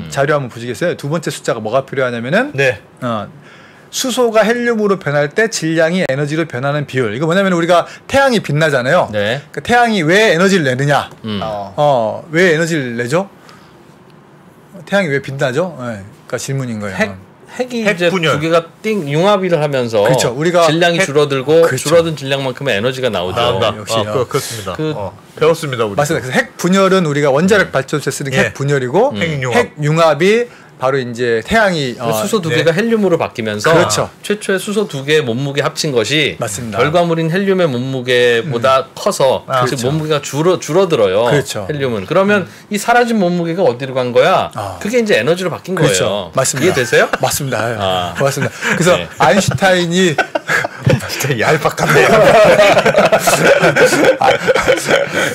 [SPEAKER 4] 자료 한번 보시겠어요? 두 번째 숫자가 뭐가 필요하냐면은 수소가 헬륨으로 변할 때 질량이 에너지로 변하는 비율. 이거 뭐냐면 우리가 태양이 빛나잖아요. 그러니까 태양이 왜 에너지를 내느냐? 왜 에너지를 내죠? 태양이 왜 빛나죠? 그러니까 질문인 거예요.
[SPEAKER 3] 핵이
[SPEAKER 2] 핵
[SPEAKER 3] 이제
[SPEAKER 2] 분열.
[SPEAKER 3] 두 개가 띵 융합을 하면서
[SPEAKER 4] 그렇죠. 우리가
[SPEAKER 3] 질량이
[SPEAKER 4] 핵-
[SPEAKER 3] 줄어들고
[SPEAKER 4] 그렇죠.
[SPEAKER 3] 줄어든 질량만큼의 에너지가 나오죠.
[SPEAKER 2] 나온다.
[SPEAKER 4] 역시.
[SPEAKER 2] 그렇습니다.
[SPEAKER 3] 그-
[SPEAKER 2] 배웠습니다 우리.
[SPEAKER 4] 맞습니다. 그래서 핵 분열은 우리가 원자력 발전소에 쓰는
[SPEAKER 2] 예.
[SPEAKER 4] 핵 분열이고
[SPEAKER 2] 핵융합.
[SPEAKER 4] 핵 융합이 바로 이제 태양이
[SPEAKER 3] 수소 두
[SPEAKER 2] 네.
[SPEAKER 3] 개가 헬륨으로 바뀌면서
[SPEAKER 4] 그렇죠.
[SPEAKER 3] 최초의 수소 두 개의 몸무게 합친 것이
[SPEAKER 4] 맞습니다.
[SPEAKER 3] 결과물인 헬륨의 몸무게보다 커서 즉
[SPEAKER 4] 그렇죠.
[SPEAKER 3] 몸무게가 줄어들어요.
[SPEAKER 4] 그렇죠.
[SPEAKER 3] 헬륨은 그러면 이 사라진 몸무게가 어디로 간 거야? 그게 이제 에너지로 바뀐
[SPEAKER 4] 그렇죠.
[SPEAKER 3] 거예요.
[SPEAKER 4] 맞습니다.
[SPEAKER 3] 이해되세요?
[SPEAKER 4] 맞습니다.
[SPEAKER 3] 아.
[SPEAKER 4] 맞습니다. 그래서
[SPEAKER 3] 네.
[SPEAKER 4] 아인슈타인이
[SPEAKER 2] 진짜 얄팍한데요.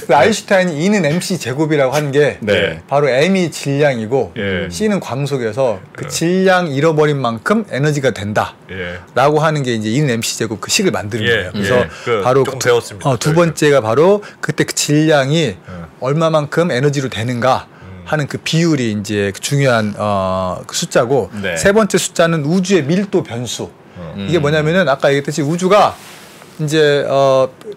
[SPEAKER 4] 아인슈타인이 E는 mc 제곱이라고 한 게
[SPEAKER 3] 네.
[SPEAKER 4] 바로 m이 질량이고
[SPEAKER 2] 예.
[SPEAKER 4] c는 광속이어서 그 질량 잃어버린 만큼 에너지가 된다.
[SPEAKER 2] 예.
[SPEAKER 4] 라고 하는 게 이제 E는 mc 제곱 그 식을 만드는
[SPEAKER 2] 예,
[SPEAKER 4] 거예요. 그래서
[SPEAKER 2] 예. 그
[SPEAKER 4] 바로
[SPEAKER 2] 조금 배웠습니다.
[SPEAKER 4] 두 번째가 바로 그때 그 질량이
[SPEAKER 2] 음.
[SPEAKER 4] 얼마만큼 에너지로 되는가 하는 그 비율이 이제 그 중요한 그 숫자고
[SPEAKER 3] 네.
[SPEAKER 4] 세 번째 숫자는 우주의 밀도 변수. 이게 뭐냐면은 아까 얘기했듯이 우주가 이제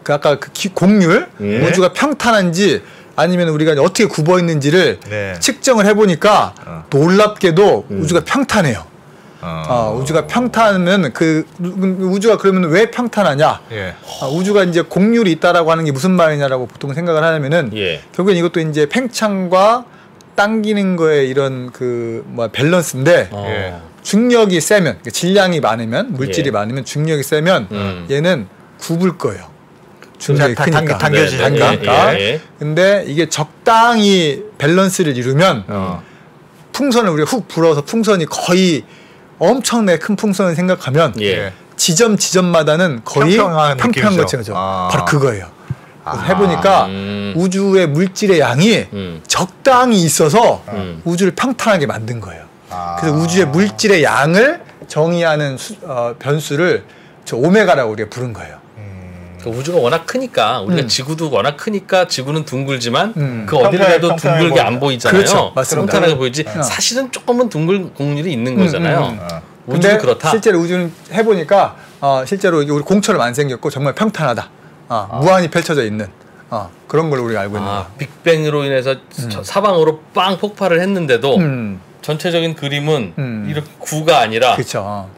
[SPEAKER 4] 그 아까 그 공률 우주가 평탄한지 아니면 우리가 어떻게 굽어 있는지를
[SPEAKER 2] 네.
[SPEAKER 4] 측정을 해보니까 놀랍게도 우주가 평탄해요. 우주가 평탄하면 그 우주가 그러면 왜 평탄하냐?
[SPEAKER 2] 예.
[SPEAKER 4] 우주가 이제 공률이 있다라고 하는 게 무슨 말이냐라고 보통 생각을 하냐면은
[SPEAKER 3] 예.
[SPEAKER 4] 결국엔 이것도 이제 팽창과 당기는 거에 이런 그 뭐 밸런스인데
[SPEAKER 2] 예.
[SPEAKER 4] 중력이 세면 그러니까 질량이 많으면 물질이
[SPEAKER 3] 예.
[SPEAKER 4] 많으면 중력이 세면 얘는 굽을 거예요. 중력이
[SPEAKER 2] 다-
[SPEAKER 4] 크니까
[SPEAKER 2] 당겨지니까.
[SPEAKER 3] 네,
[SPEAKER 4] 당기니까.
[SPEAKER 3] 예, 예.
[SPEAKER 4] 근데 이게 적당히 밸런스를 이루면 풍선을 우리가 훅 불어서 풍선이 거의 엄청나게 큰 풍선을 생각하면
[SPEAKER 3] 예.
[SPEAKER 4] 지점마다는 거의
[SPEAKER 2] 평평한
[SPEAKER 4] 평평한
[SPEAKER 2] 느낌이죠.
[SPEAKER 4] 거죠.
[SPEAKER 2] 아.
[SPEAKER 4] 바로 그거예요. 그래서 해보니까 우주의 물질의 양이 적당히 있어서 우주를 평탄하게 만든 거예요. 그래서 우주의 물질의 양을 정의하는 변수를 저 오메가라고 우리가 부른 거예요.
[SPEAKER 3] 그 우주가 워낙 크니까 우리가 지구도 워낙 크니까 지구는 둥글지만 그
[SPEAKER 2] 평평하게
[SPEAKER 3] 어디를 가도 둥글게
[SPEAKER 2] 보이죠.
[SPEAKER 3] 안 보이잖아요.
[SPEAKER 4] 그렇죠. 맞습니다.
[SPEAKER 3] 평탄하게 보이지. 사실은 조금은 둥글 공률이 있는 거잖아요. 우주도
[SPEAKER 4] 근데
[SPEAKER 3] 그렇다.
[SPEAKER 4] 실제로 우주는 해보니까 실제로 이게 우리 공처럼 안 생겼고 정말 평탄하다. 무한히 펼쳐져 있는 그런 걸 우리가 알고 있는 거예요.
[SPEAKER 3] 빅뱅으로 인해서 사방으로 빵 폭발을 했는데도
[SPEAKER 4] 음.
[SPEAKER 3] 전체적인 그림은 이렇게 구가 아니라
[SPEAKER 4] 그렇죠.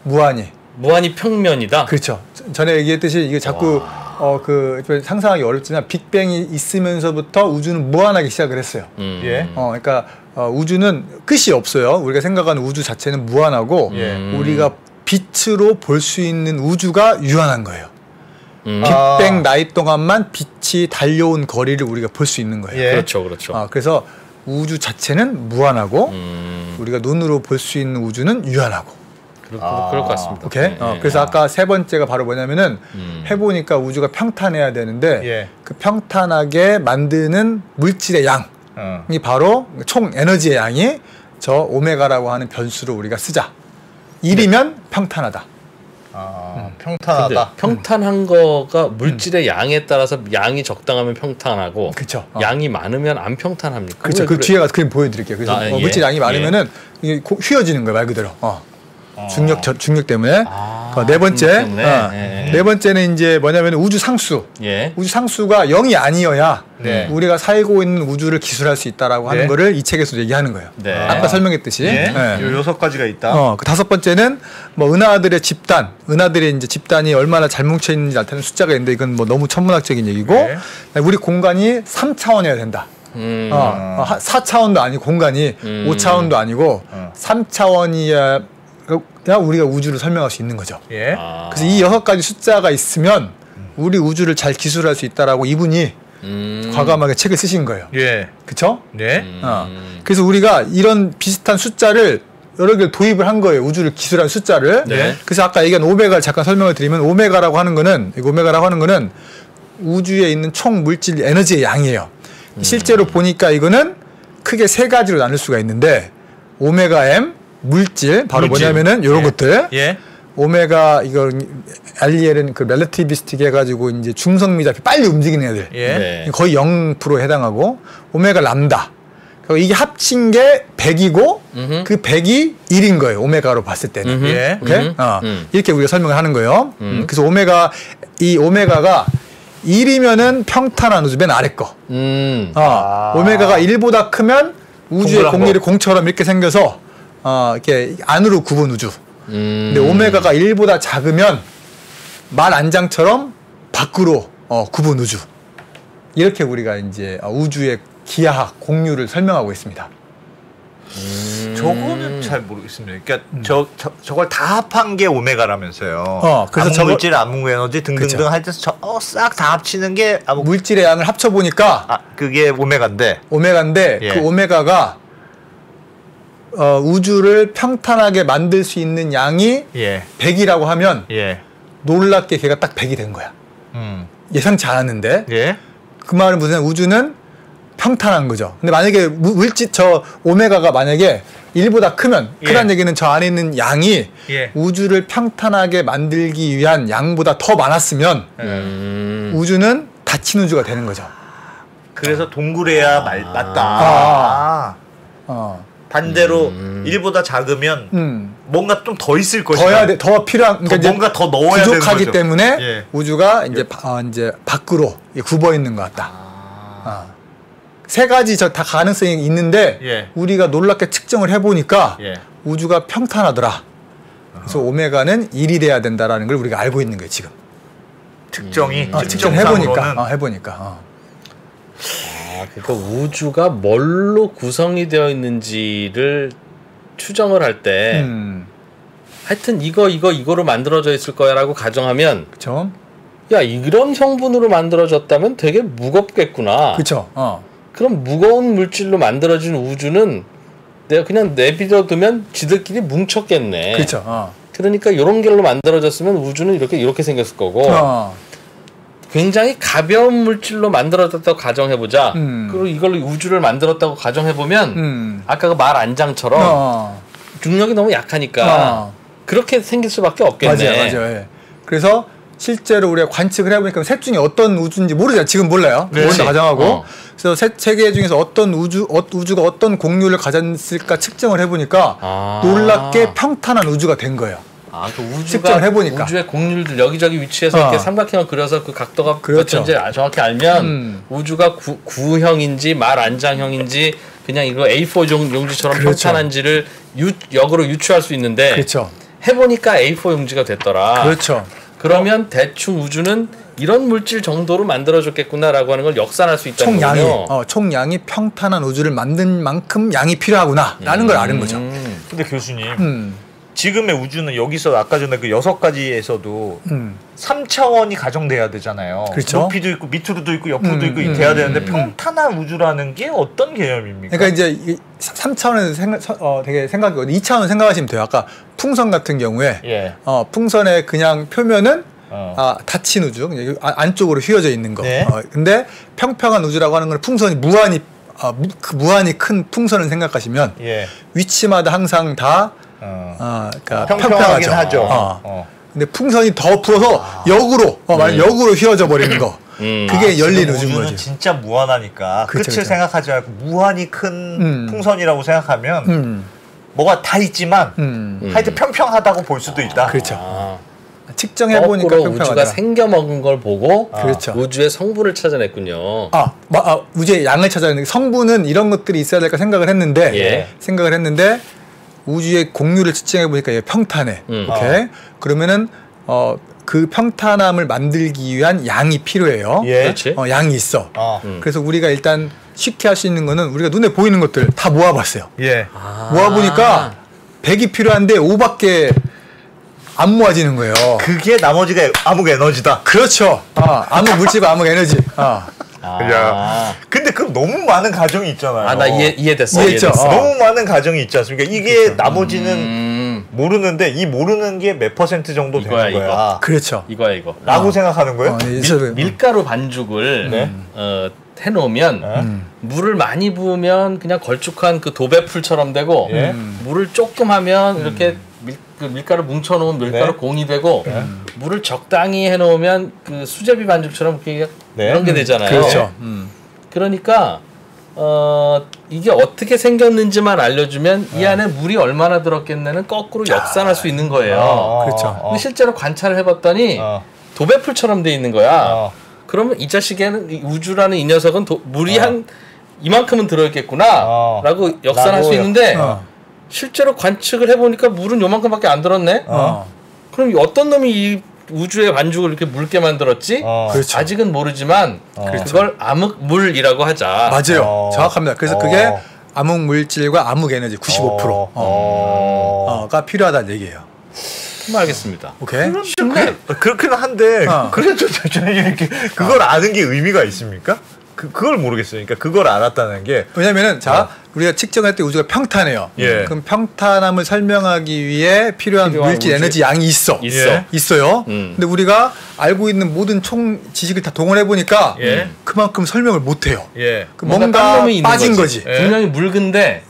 [SPEAKER 4] 무한히.
[SPEAKER 3] 무한히 평면이다.
[SPEAKER 4] 그렇죠. 전에 얘기했듯이 이게 자꾸 그 상상하기 어렵지만 빅뱅이 있으면서부터 우주는 무한하게 시작을 했어요.
[SPEAKER 2] 예.
[SPEAKER 4] 그러니까 우주는 끝이 없어요. 우리가 생각하는 우주 자체는 무한하고 우리가 빛으로 볼 수 있는 우주가 유한한 거예요. 빅뱅 나이 동안만 빛이 달려온 거리를 우리가 볼 수 있는 거예요.
[SPEAKER 2] 예.
[SPEAKER 3] 그렇죠, 그렇죠.
[SPEAKER 4] 그래서 우주 자체는 무한하고 우리가 눈으로 볼 수 있는 우주는 유한하고.
[SPEAKER 3] 그럴 것 같습니다.
[SPEAKER 4] 오케이.
[SPEAKER 3] 네.
[SPEAKER 4] 그래서 아까 세 번째가 바로 뭐냐면은 해보니까 우주가 평탄해야 되는데
[SPEAKER 2] 예.
[SPEAKER 4] 그 평탄하게 만드는 물질의 양이 바로 총 에너지의 양이 저 오메가라고 하는 변수로 우리가 쓰자. 1이면 평탄하다.
[SPEAKER 3] 근데
[SPEAKER 2] 평탄하다.
[SPEAKER 3] 평탄한 거가 물질의 양에 따라서 양이 적당하면 평탄하고
[SPEAKER 4] 그쵸.
[SPEAKER 3] 양이 많으면 안 평탄합니까?
[SPEAKER 4] 그렇죠.
[SPEAKER 3] 왜
[SPEAKER 4] 그
[SPEAKER 3] 그래?
[SPEAKER 4] 뒤에 가서 그림 보여드릴게요. 그래서
[SPEAKER 3] 예.
[SPEAKER 4] 물질 양이 많으면은 이게 휘어지는 거예요, 말 그대로. 중력 때문에. 네 번째.
[SPEAKER 3] 중력 때문에.
[SPEAKER 4] 네 번째는 이제 뭐냐면 우주 상수.
[SPEAKER 3] 예.
[SPEAKER 4] 우주 상수가 0이 아니어야
[SPEAKER 2] 네.
[SPEAKER 4] 우리가 살고 있는 우주를 기술할 수 있다라고 하는
[SPEAKER 2] 네.
[SPEAKER 4] 거를 이 책에서 얘기하는 거예요.
[SPEAKER 3] 네.
[SPEAKER 4] 아까 설명했듯이.
[SPEAKER 2] 예.
[SPEAKER 4] 네.
[SPEAKER 2] 요 6가지가 있다.
[SPEAKER 4] 그 다섯 번째는 뭐 은하들의 집단, 은하들의 이제 집단이 얼마나 잘 뭉쳐 있는지 나타내는 숫자가 있는데 이건 뭐 너무 천문학적인 얘기고
[SPEAKER 2] 네.
[SPEAKER 4] 우리 공간이 3차원이어야 된다. 4차원도 아니고 공간이 5차원도 아니고 3차원이야 우리가 우주를 설명할 수 있는 거죠.
[SPEAKER 2] 예.
[SPEAKER 4] 그래서 이 6가지 숫자가 있으면 우리 우주를 잘 기술할 수 있다라고 이분이 과감하게 책을 쓰신 거예요.
[SPEAKER 2] 예.
[SPEAKER 4] 그쵸?
[SPEAKER 2] 네.
[SPEAKER 4] 그래서 우리가 이런 비슷한 숫자를 여러 개를 도입을 한 거예요. 우주를 기술한 숫자를.
[SPEAKER 3] 네.
[SPEAKER 4] 그래서 아까 얘기한 오메가를 잠깐 설명을 드리면 오메가라고 하는 거는 우주에 있는 총 물질 에너지의 양이에요. 실제로 보니까 이거는 크게 세 가지로 나눌 수가 있는데 오메가 M 물질 바로
[SPEAKER 2] 물질.
[SPEAKER 4] 뭐냐면은 이런 것들
[SPEAKER 2] 예.
[SPEAKER 4] 오메가 이거 알리엘은 그 렐러티비스틱 해가지고 이제 중성미잡이 빨리 움직이는 애들
[SPEAKER 2] 예.
[SPEAKER 3] 네.
[SPEAKER 4] 거의 0%에 해당하고 오메가 람다 그리고 이게 합친 게 100이고 그 100이 1인 거예요 오메가로 봤을 때는
[SPEAKER 2] 예.
[SPEAKER 4] 오케이? 이렇게 우리가 설명을 하는 거예요. 그래서 이 오메가가 1이면은 평탄한 우주 맨 아래 거. 오메가가 1보다 크면 우주의
[SPEAKER 2] 동그란
[SPEAKER 4] 공률이
[SPEAKER 2] 거.
[SPEAKER 4] 공처럼 이렇게 생겨서 이렇게 안으로 굽은 우주. 근데 오메가가 1보다 작으면 말 안장처럼 밖으로 굽은 우주. 이렇게 우리가 이제 우주의 기하학 공유를 설명하고 있습니다.
[SPEAKER 2] 저거는 잘 모르겠습니다. 그러니까 저걸 다 합한 게 오메가라면서요.
[SPEAKER 4] 그래서
[SPEAKER 2] 암흑물질, 암흑에너지 등등등 할 때 싹 다 합치는 게
[SPEAKER 4] 물질의 양을 합쳐 보니까
[SPEAKER 2] 그게 오메가인데.
[SPEAKER 4] 예. 그 오메가가 우주를 평탄하게 만들 수 있는 양이 100이라고 하면 놀랍게 걔가 딱 100이 된 거야. 예상치 않았는데. 그 말은 무슨 우주는 평탄한 거죠. 근데 만약에 물질 저 오메가가 만약에 1보다 크면 크다는 얘기는 저 안에 있는 양이 우주를 평탄하게 만들기 위한 양보다 더 많았으면 우주는 닫힌 우주가 되는 거죠.
[SPEAKER 2] 그래서 동그래야 맞다. 반대로 1보다 작으면 뭔가 좀 더 있을 것이다.
[SPEAKER 4] 더 필요한 그러니까
[SPEAKER 2] 뭔가 더 넣어야 되는 거죠.
[SPEAKER 4] 부족하기 때문에 우주가 이제 밖으로 굽어 있는 것 같다. 세 가지 다 가능성이 있는데 우리가 놀랍게 측정을 해보니까 우주가 평탄하더라. 그래서 오메가는 1이 돼야 된다라는 걸 우리가 알고 있는 거예요 지금.
[SPEAKER 2] 측정해보니까.
[SPEAKER 4] 해보니까.
[SPEAKER 3] 그러니까 우주가 뭘로 구성이 되어 있는지를 추정을 할 때 하여튼 이거로 만들어져 있을 거야라고 가정하면
[SPEAKER 4] 그쵸?
[SPEAKER 3] 야 이런 형분으로 만들어졌다면 되게 무겁겠구나.
[SPEAKER 4] 그쵸?
[SPEAKER 3] 그럼 무거운 물질로 만들어진 우주는 내가 그냥 내버려두면 지들끼리 뭉쳤겠네.
[SPEAKER 4] 그렇죠.
[SPEAKER 3] 그러니까 이런 결로 만들어졌으면 우주는 이렇게 생겼을 거고 굉장히 가벼운 물질로 만들어졌다고 가정해보자. 그리고 이걸로 우주를 만들었다고 가정해보면 아까 그 말 안장처럼 중력이 너무 약하니까 그렇게 생길 수밖에 없겠네.
[SPEAKER 4] 맞아요. 그래서 실제로 우리가 관측을 해보니까 셋 중에 어떤 우주인지 모르잖아요. 지금 몰라요. 모른다 가정하고. 그래서 세 개 중에서 어떤 우주가 어떤 공률을 가졌을까 측정을 해보니까 놀랍게 평탄한 우주가 된 거예요.
[SPEAKER 3] 그 우주가
[SPEAKER 4] 해보니까.
[SPEAKER 3] 우주의 공률들 여기저기 위치해서 이렇게 삼각형을 그려서 그 각도가 몇인지 정확히 알면 우주가 구형인지 말 안장형인지 그냥 이거 A4 용지처럼 평탄한지를 역으로 유추할 수 있는데 해보니까 A4 용지가 됐더라. 그러면 대충 우주는 이런 물질 정도로 만들어졌겠구나라고 하는 걸 역산할 수 있다는 거죠.
[SPEAKER 4] 총량이 평탄한 우주를 만든 만큼 양이 필요하구나라는 걸 아는 거죠.
[SPEAKER 2] 근데 교수님, 지금의 우주는 여기서 아까 전에 그 6가지에서도 3차원이 가정돼야 되잖아요.
[SPEAKER 4] 그렇죠.
[SPEAKER 2] 높이도 있고 밑으로도 있고 옆으로도 있고 돼야 되는데 평탄한 우주라는 게 어떤 개념입니까?
[SPEAKER 4] 그러니까 이제 3차원에서 되게 생각이거든요. 2차원 생각하시면 돼요. 아까 풍선 같은 경우에 풍선의 그냥 표면은 닫힌 우주, 안쪽으로 휘어져 있는 거. 근데 평평한 우주라고 하는 건 풍선이 무한히 큰 풍선을 생각하시면 위치마다 항상 다 그러니까
[SPEAKER 2] 평평하긴 하죠.
[SPEAKER 4] 근데 풍선이 더 불어서 역으로 역으로 휘어져 버리는 거. 그게 열린 우주인 거죠.
[SPEAKER 2] 진짜 무한하니까 끝을 생각하지 말고 무한히 큰 풍선이라고 생각하면 뭐가 다 있지만 하여튼 평평하다고 볼 수도 있다.
[SPEAKER 4] 측정해 보니까
[SPEAKER 3] 우주가 생겨먹은 걸 보고 우주의 성분을 찾아냈군요.
[SPEAKER 4] 우주의 양을 찾아냈는데 성분은 이런 것들이 있어야 될까 생각을 했는데 우주의 공률을 측정해 보니까 얘 평탄해. 오케이. 그러면은 그 평탄함을 만들기 위한 양이 필요해요. 양이 있어. 그래서 우리가 일단 쉽게 할 수 있는 거는 우리가 눈에 보이는 것들 다 모아봤어요. 모아보니까 100이 필요한데 5밖에 안 모아지는 거예요.
[SPEAKER 2] 그게 나머지가 암흑 에너지다.
[SPEAKER 4] 그렇죠. 암흑 물질과 암흑 에너지.
[SPEAKER 2] 근데 그럼 너무 많은 가정이 있잖아요.
[SPEAKER 3] 나 이해됐어.
[SPEAKER 2] 너무 많은 가정이 있지 않습니까? 이게 나머지는 모르는데 이 모르는 게 몇 퍼센트 정도 되는 거야.
[SPEAKER 3] 이거야.
[SPEAKER 2] 라고 생각하는 거예요?
[SPEAKER 3] 밀가루 반죽을 해놓으면 물을 많이 부으면 그냥 걸쭉한 그 도배풀처럼 되고 물을 조금 하면 이렇게 밀가루 뭉쳐놓으면 밀가루 공이 되고 물을 적당히 해놓으면 그 수제비 반죽처럼 이런 게 되잖아요. 그러니까 이게 어떻게 생겼는지만 알려주면 이 안에 물이 얼마나 들었겠냐는 거꾸로 역산할 수 있는 거예요. 근데 실제로 관찰을 해봤더니 도배풀처럼 돼 있는 거야. 그러면 이 자식에는 우주라는 이 녀석은 물이 한 이만큼은 들어있겠구나 라고 역산할 수 있는데 실제로 관측을 해보니까 물은 요만큼밖에 안 들었네. 그럼 어떤 놈이 이 우주의 반죽을 이렇게 묽게 만들었지?
[SPEAKER 4] 그렇죠.
[SPEAKER 3] 아직은 모르지만 그걸 암흑물이라고 하자.
[SPEAKER 4] 맞아요. 정확합니다. 그래서 그게 암흑 물질과 암흑 에너지 95%가 필요하다는 얘기예요.
[SPEAKER 3] 알겠습니다.
[SPEAKER 4] 오케이.
[SPEAKER 2] 그렇긴 한데 그래도 이렇게 그걸 아는 게 의미가 있습니까? 그걸 모르겠어요. 그러니까 그걸 알았다는 게
[SPEAKER 4] 왜냐면은 우리가 측정할 때 우주가 평탄해요.
[SPEAKER 2] 예.
[SPEAKER 4] 그럼 평탄함을 설명하기 위해 필요한 물질 에너지 양이 있어요. 근데 우리가 알고 있는 모든 총 지식을 다 동원해 보니까 그만큼 설명을 못 해요. 뭔가 빠진 거지.
[SPEAKER 3] 분명히 묽은데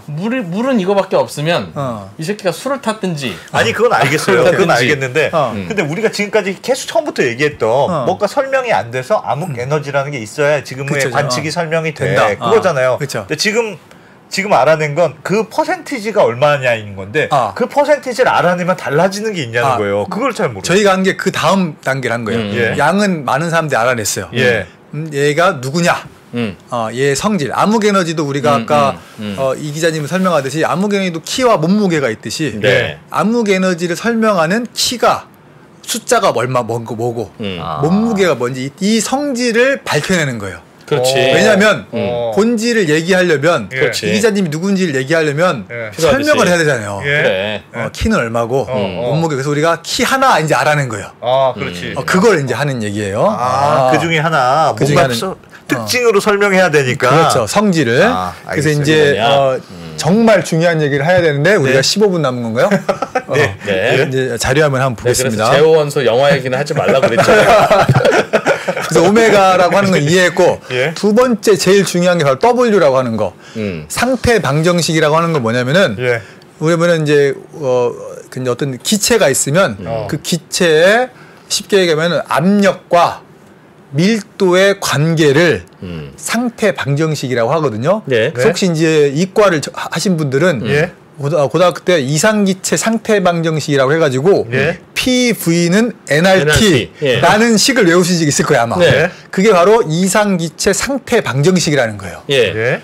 [SPEAKER 3] 물은 이거밖에 없으면 이 새끼가 술을 탔든지.
[SPEAKER 2] 아니 그건 알겠어요. 그건 알겠는데 근데 우리가 지금까지 계속 처음부터 얘기했던 뭔가 설명이 안 돼서 암흑 에너지라는 게 있어야 지금의 관측이 설명이 된다. 그거잖아요. 근데 지금 알아낸 건 그 퍼센티지가 얼마냐인 건데 그 퍼센티지를 알아내면 달라지는 게 있냐는 거예요. 그걸 잘 모르겠어요.
[SPEAKER 4] 저희가 한 게 그 다음 단계를 한 거예요. 양은 많은 사람들이 알아냈어요. 얘가 누구냐? 얘의 성질. 암흑 에너지도 우리가 아까 이 기자님이 설명하듯이 암흑 에너지도 키와 몸무게가 있듯이 암흑 에너지를 설명하는 키가 숫자가 뭐고 몸무게가 뭔지 이 성질을 밝혀내는 거예요.
[SPEAKER 3] 그렇지.
[SPEAKER 4] 왜냐하면 본질을 얘기하려면 이 기자님이 누군지를 얘기하려면 설명을 해야 되잖아요.
[SPEAKER 3] 그래.
[SPEAKER 4] 키는 얼마고 몸무게. 그래서 우리가 키 하나 이제 알아낸 거예요.
[SPEAKER 2] 그렇지.
[SPEAKER 4] 그걸 이제 하는 얘기예요.
[SPEAKER 2] 그 중에 하나 뭔가 특징으로 설명해야 되니까.
[SPEAKER 4] 그렇죠. 성질을. 그래서 이제 정말 중요한 얘기를 해야 되는데 우리가 15분 남은 건가요? 이제 자료화면 한번 보겠습니다.
[SPEAKER 3] 그래서 제호원소 영화 얘기는 하지 말라고 그랬잖아요.
[SPEAKER 4] 그래서 오메가라고 하는 건 이해했고 두 번째 제일 중요한 게 바로 W라고 하는 거. 상태 방정식이라고 하는 건 뭐냐면은 우리는 이제 어떤 기체가 있으면 그 기체에 쉽게 얘기하면 압력과 밀도의 관계를 상태 방정식이라고 하거든요. 그래서 혹시 이제 이과를 하신 분들은 고등학교 때 이상기체 상태 방정식이라고 해가지고 PV는 nRT라는 식을 외우신 적이 있을 거예요 아마. 그게 바로 이상기체 상태 방정식이라는 거예요.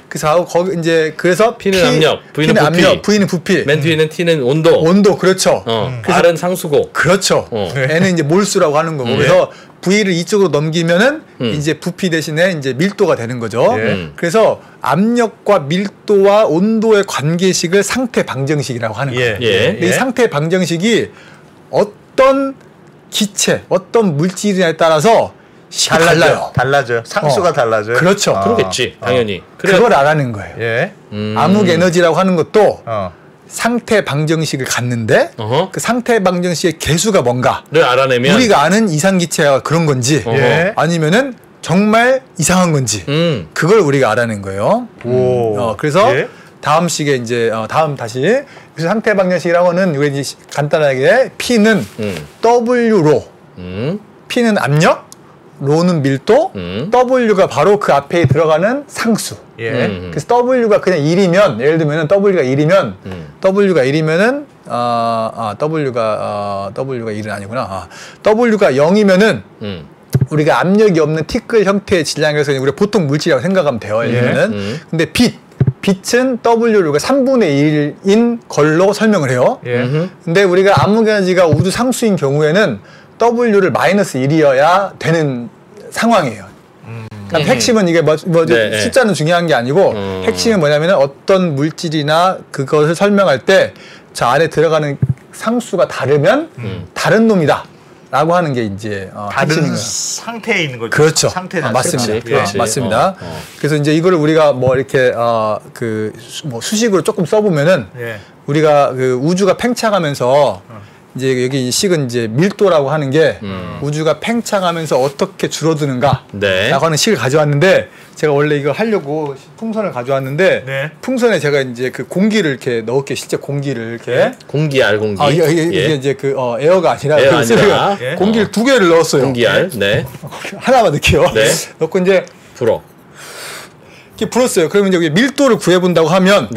[SPEAKER 4] 그래서 거기 이제 그래서
[SPEAKER 3] P는 압력, V는 부피,
[SPEAKER 4] 압력, V는 부피,
[SPEAKER 3] 맨 뒤에는 T는 온도.
[SPEAKER 4] 그렇죠.
[SPEAKER 3] R은 상수고.
[SPEAKER 4] 그렇죠. N은 이제 몰수라고 하는 거고. 그래서 V를 이쪽으로 넘기면은 이제 부피 대신에 이제 밀도가 되는 거죠. 그래서 압력과 밀도와 온도의 관계식을 상태 방정식이라고 하는 거예요. 근데 이 상태 방정식이 어떤 기체, 어떤 물질이냐에 따라서 달라요.
[SPEAKER 2] 달라져요. 상수가 달라져요.
[SPEAKER 4] 그렇죠.
[SPEAKER 3] 그러겠지, 당연히.
[SPEAKER 4] 그걸 알아낸 거예요. 암흑 에너지라고 하는 것도 상태 방정식을 갖는데 그 상태 방정식의 개수가 뭔가를
[SPEAKER 3] 알아내면
[SPEAKER 4] 우리가 아는 이상기체가 그런 건지 아니면은 정말 이상한 건지 그걸 우리가 알아낸 거예요. 그래서 다음 식에 이제 다음 다시 그래서 상태 방정식이라고 하는 이게 이제 간단하게 P는 W로 P는 압력, 로는 밀도, W가 바로 그 앞에 들어가는 상수. 그래서 W가 그냥 1이면 예를 들면 W가 1이면 W가 1이면은 W가 1은 아니구나. W가 0이면은 우리가 압력이 없는 티끌 형태의 질량에서 우리가 보통 물질이라고 생각하면 돼요. 예를 근데 빛은 W가 3분의 1인 걸로 설명을 해요. 근데 우리가 암흑 에너지가 우주 상수인 경우에는 W를 마이너스 1이어야 되는 상황이에요. 그러니까 핵심은 이게 숫자는 중요한 게 아니고 핵심은 뭐냐면 어떤 물질이나 그것을 설명할 때 저 안에 들어가는 상수가 다르면 다른 놈이다. 라고 하는 게 이제
[SPEAKER 2] 다른 상태에 있는 거죠.
[SPEAKER 4] 그렇죠.
[SPEAKER 2] 상태
[SPEAKER 4] 맞습니다. 맞습니다. 그래서 이제 이거를 우리가 뭐 이렇게 뭐 수식으로 조금 써보면은 우리가 그 우주가 팽창하면서 이제 여기 식은 이제 밀도라고 하는 게 우주가 팽창하면서 어떻게 줄어드는가라고 하는 식을 가져왔는데 제가 원래 이거 하려고 풍선을 가져왔는데 풍선에 제가 이제 그 공기를 이렇게 넣을게 실제 공기를 이렇게
[SPEAKER 3] 공기알 공기
[SPEAKER 4] 이게 이제 그 에어가 아니라
[SPEAKER 3] 에어 아니라
[SPEAKER 4] 공기를 2개를 넣었어요.
[SPEAKER 3] 공기알
[SPEAKER 4] 하나만 넣게요. 넣고 이제 이렇게 불었어요. 그러면 이제 여기 밀도를 구해본다고 하면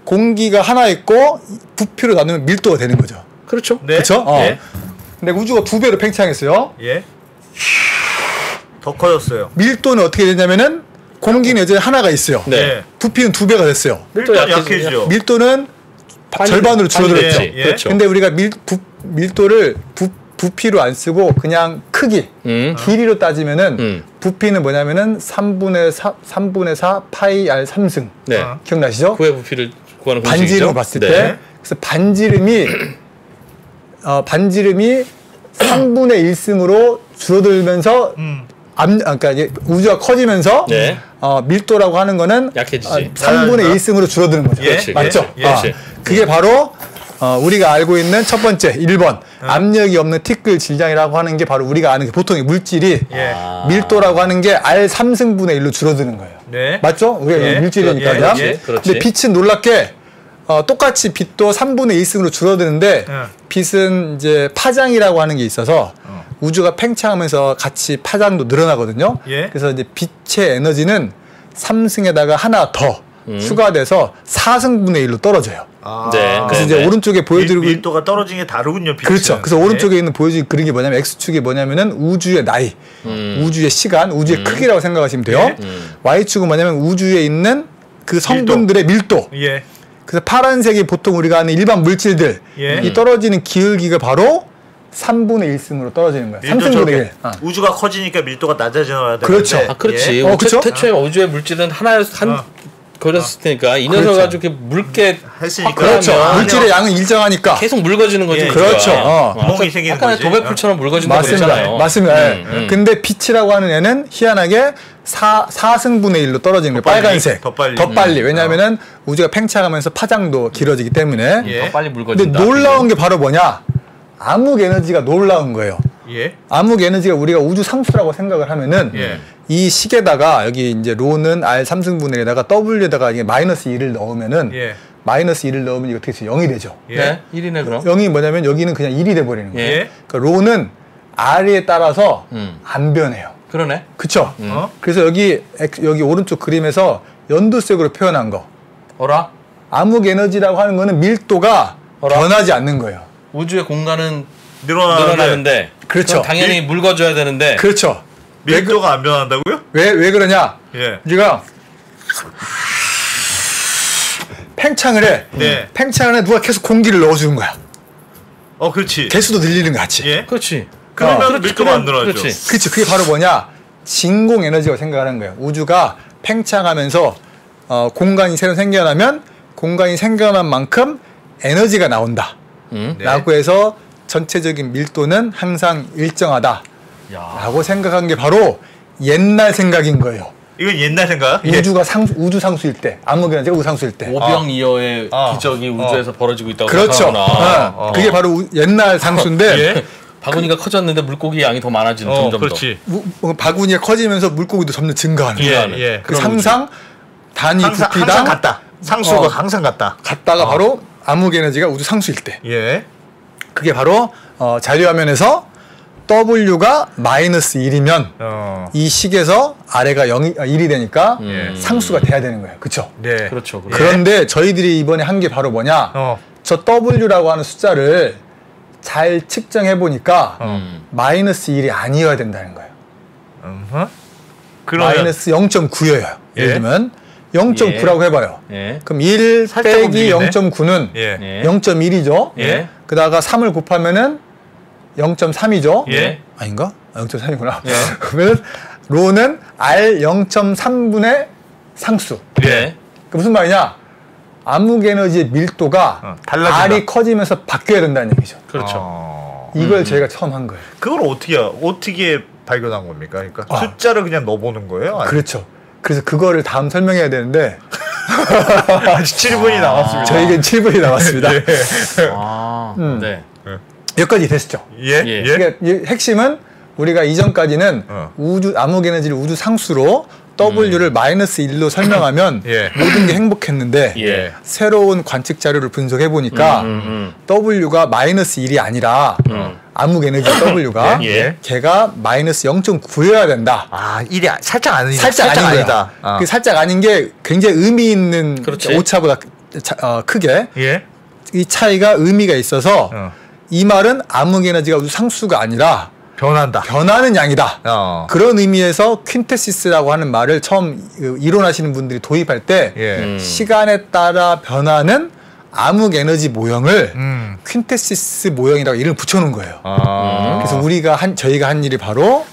[SPEAKER 4] 공기가 하나 있고 부피로 나누면 밀도가 되는 거죠.
[SPEAKER 3] 그렇죠.
[SPEAKER 4] 그렇죠. 근데 우주가 2배로 팽창했어요.
[SPEAKER 2] 더 커졌어요.
[SPEAKER 4] 밀도는 어떻게 되냐면은 공기는 여전히 하나가 있어요. 부피는 2배가 됐어요.
[SPEAKER 2] 밀도는 약해지죠.
[SPEAKER 4] 밀도는 절반으로 줄어들었죠.
[SPEAKER 3] 예. 그렇죠.
[SPEAKER 4] 근데 우리가 밀도를 부피로 안 쓰고 그냥 크기, 길이로 따지면은 부피는 뭐냐면은 3분의 4 파이 r 3승.
[SPEAKER 3] 네.
[SPEAKER 4] 기억나시죠?
[SPEAKER 3] 구의 부피를 구하는
[SPEAKER 4] 반지름을 봤을
[SPEAKER 3] 네.
[SPEAKER 4] 때 그래서 반지름이 3분의 1승으로 줄어들면서 그러니까 이게 우주가 커지면서
[SPEAKER 3] 네.
[SPEAKER 4] 밀도라고 하는 거는
[SPEAKER 3] 약해지지.
[SPEAKER 4] 3분의 1승으로 줄어드는 거죠.
[SPEAKER 3] 그렇지.
[SPEAKER 4] 맞죠?
[SPEAKER 3] 그렇지.
[SPEAKER 4] 그게 바로 우리가 알고 있는 첫 번째 1번 압력이 없는 티끌 질량이라고 하는 게 바로 우리가 아는 게 보통의 물질이 밀도라고 하는 게 R 3승분의 1로 줄어드는 거예요.
[SPEAKER 2] 네.
[SPEAKER 4] 맞죠? 우리가 물질이니까. 근데 빛은 놀랍게 똑같이 빛도 3분의 1승으로 줄어드는데 빛은 이제 파장이라고 하는 게 있어서 우주가 팽창하면서 같이 파장도 늘어나거든요. 그래서 이제 빛의 에너지는 3승에다가 하나 더 추가돼서 4승분의 1로 떨어져요.
[SPEAKER 3] 네.
[SPEAKER 4] 그래서 이제 오른쪽에 보여드리고
[SPEAKER 2] 밀도가 떨어지는 게 다르군요. 빛은.
[SPEAKER 4] 그렇죠. 그래서 오른쪽에 있는 보여주는 그림이 뭐냐면 X축이 뭐냐면은 우주의 나이, 우주의 시간, 우주의 크기라고 생각하시면 돼요. Y축은 뭐냐면 우주에 있는 그 성분들의 밀도. 그래서 파란색이 보통 우리가 아는 일반 물질들 이 떨어지는 기울기가 바로 3분의 1승으로 떨어지는 거야. 3승분의 1.
[SPEAKER 2] 우주가 커지니까 밀도가 낮아져야 되는데.
[SPEAKER 4] 그렇죠.
[SPEAKER 3] 그렇지.
[SPEAKER 4] 그렇죠?
[SPEAKER 3] 태초에 우주의 물질은 한 걸렸을 테니까 이 녀석 가지고 이렇게 묽게
[SPEAKER 2] 했으니까.
[SPEAKER 4] 그렇죠. 물질의 양은 일정하니까
[SPEAKER 3] 계속 묽어지는 거지.
[SPEAKER 4] 그렇죠.
[SPEAKER 2] 구멍이 생기는 거지.
[SPEAKER 3] 도배풀처럼 묽어진다고 그랬잖아요.
[SPEAKER 4] 맞습니다. 근데 빛이라고 하는 애는 희한하게 4승분의 1로 떨어지는 거예요. 빨간색. 더 빨리. 왜냐하면은 우주가 팽창하면서 파장도 길어지기 때문에.
[SPEAKER 3] 더 빨리 묽어진다.
[SPEAKER 4] 근데 놀라운 게 바로 뭐냐? 암흑 에너지가 놀라운 거예요. 암흑 에너지가 우리가 우주 상수라고 생각을 하면은 이 식에다가 여기 이제 로는 R 3승분의 1에다가 W에다가 이게 마이너스 1을 넣으면은 마이너스 1을 넣으면 이거 어떻게 0이 되죠.
[SPEAKER 3] 네, 1이네 그럼.
[SPEAKER 4] 0이 뭐냐면 여기는 그냥 1이 돼 버리는 거예요. 그러니까 로는 R에 따라서 안 변해요.
[SPEAKER 3] 그러네.
[SPEAKER 4] 그쵸? 그래서 여기 오른쪽 그림에서 연두색으로 표현한 거.
[SPEAKER 3] 어라?
[SPEAKER 4] 암흑 에너지라고 하는 거는 밀도가 변하지 않는 거예요.
[SPEAKER 3] 우주의 공간은
[SPEAKER 2] 늘어나는데.
[SPEAKER 4] 그렇죠.
[SPEAKER 3] 당연히 묽어져야 되는데.
[SPEAKER 4] 그렇죠.
[SPEAKER 2] 밀도가 안 변한다고요?
[SPEAKER 4] 왜 그러냐? 우리가 팽창을 해. 팽창을 해 누가 계속 공기를 넣어주는 거야.
[SPEAKER 2] 그렇지.
[SPEAKER 4] 개수도 늘리는 거 같이.
[SPEAKER 3] 그렇지.
[SPEAKER 2] 그러면 밀도가 안 늘어나죠.
[SPEAKER 4] 그렇지. 그게 바로 뭐냐? 진공 에너지라고 생각하는 거예요. 우주가 팽창하면서 공간이 새로 생겨나면 공간이 생겨난 만큼 에너지가 나온다. 라고 해서 전체적인 밀도는 항상 일정하다. 라고 생각한 게 바로 옛날 생각인 거예요.
[SPEAKER 2] 이건 옛날 생각?
[SPEAKER 4] 우주가 우주 상수일 때, 암흑 에너지가 우주 상수일 때.
[SPEAKER 3] 오병이어의 기적이 우주에서 벌어지고 있다고
[SPEAKER 4] 그렇죠. 그게 바로 옛날 상수인데
[SPEAKER 3] 바구니가 커졌는데 물고기 양이 더 많아지는 점점
[SPEAKER 2] 그렇지.
[SPEAKER 3] 더.
[SPEAKER 4] 바구니가 커지면서 물고기도 점점 증가하는 거예요. 그 항상 단위 부피당
[SPEAKER 2] 항상 같다. 상수가 항상 같다.
[SPEAKER 4] 같다가 바로 암흑 에너지가 우주 상수일 때. 그게 바로 자료화면에서 W가 마이너스 1이면 이 식에서 아래가 1이 되니까 상수가 돼야 되는 거예요. 그쵸?
[SPEAKER 3] 그렇죠.
[SPEAKER 4] 그런데 저희들이 이번에 한 게 바로 뭐냐? 저 W라고 하는 숫자를 잘 측정해 보니까 마이너스 1이 아니어야 된다는 거예요. 마이너스 0.9여요. 예를 들면 0.9라고 해봐요. 그럼 1 빼기 0.9는 0.1이죠. 그다가 3을 곱하면은 0.3이죠. 아닌가? 0.3이구나. 그러면 로는 R 0.3분의 상수. 그 무슨 말이냐? 암흑 에너지의 밀도가 R이 커지면서 바뀌어야 된다는 얘기죠.
[SPEAKER 3] 그렇죠.
[SPEAKER 4] 이걸 저희가 처음 한 거예요.
[SPEAKER 2] 그걸 어떻게 발견한 겁니까? 그러니까 숫자를 그냥 넣어보는 거예요?
[SPEAKER 4] 그렇죠. 그래서 그거를 다음 설명해야 되는데
[SPEAKER 2] 아직 7분이 남았습니다.
[SPEAKER 4] 저에겐 7분이 남았습니다. 여기까지 됐죠. 그러니까 핵심은 우리가 이전까지는 암흑 에너지를 우주 상수로 W를 마이너스 1로 설명하면 모든 게 행복했는데 새로운 관측 자료를 분석해 보니까 W가 마이너스 1이 아니라 암흑 에너지 W가 걔가 마이너스 0.9여야 된다.
[SPEAKER 2] 1이 살짝 아니다.
[SPEAKER 4] 살짝 아니다. 그 살짝 아닌 게 굉장히 의미 있는 오차보다 크게 이 차이가 의미가 있어서 이 말은 암흑 에너지가 우주 상수가 아니라 변하는 양이다. 그런 의미에서 퀸테시스라고 하는 말을 처음 이론하시는 분들이 도입할 때 시간에 따라 변하는 암흑 에너지 모형을 퀸테시스 모형이라고 이름을 붙여놓은 거예요. 그래서 저희가 한 일이 바로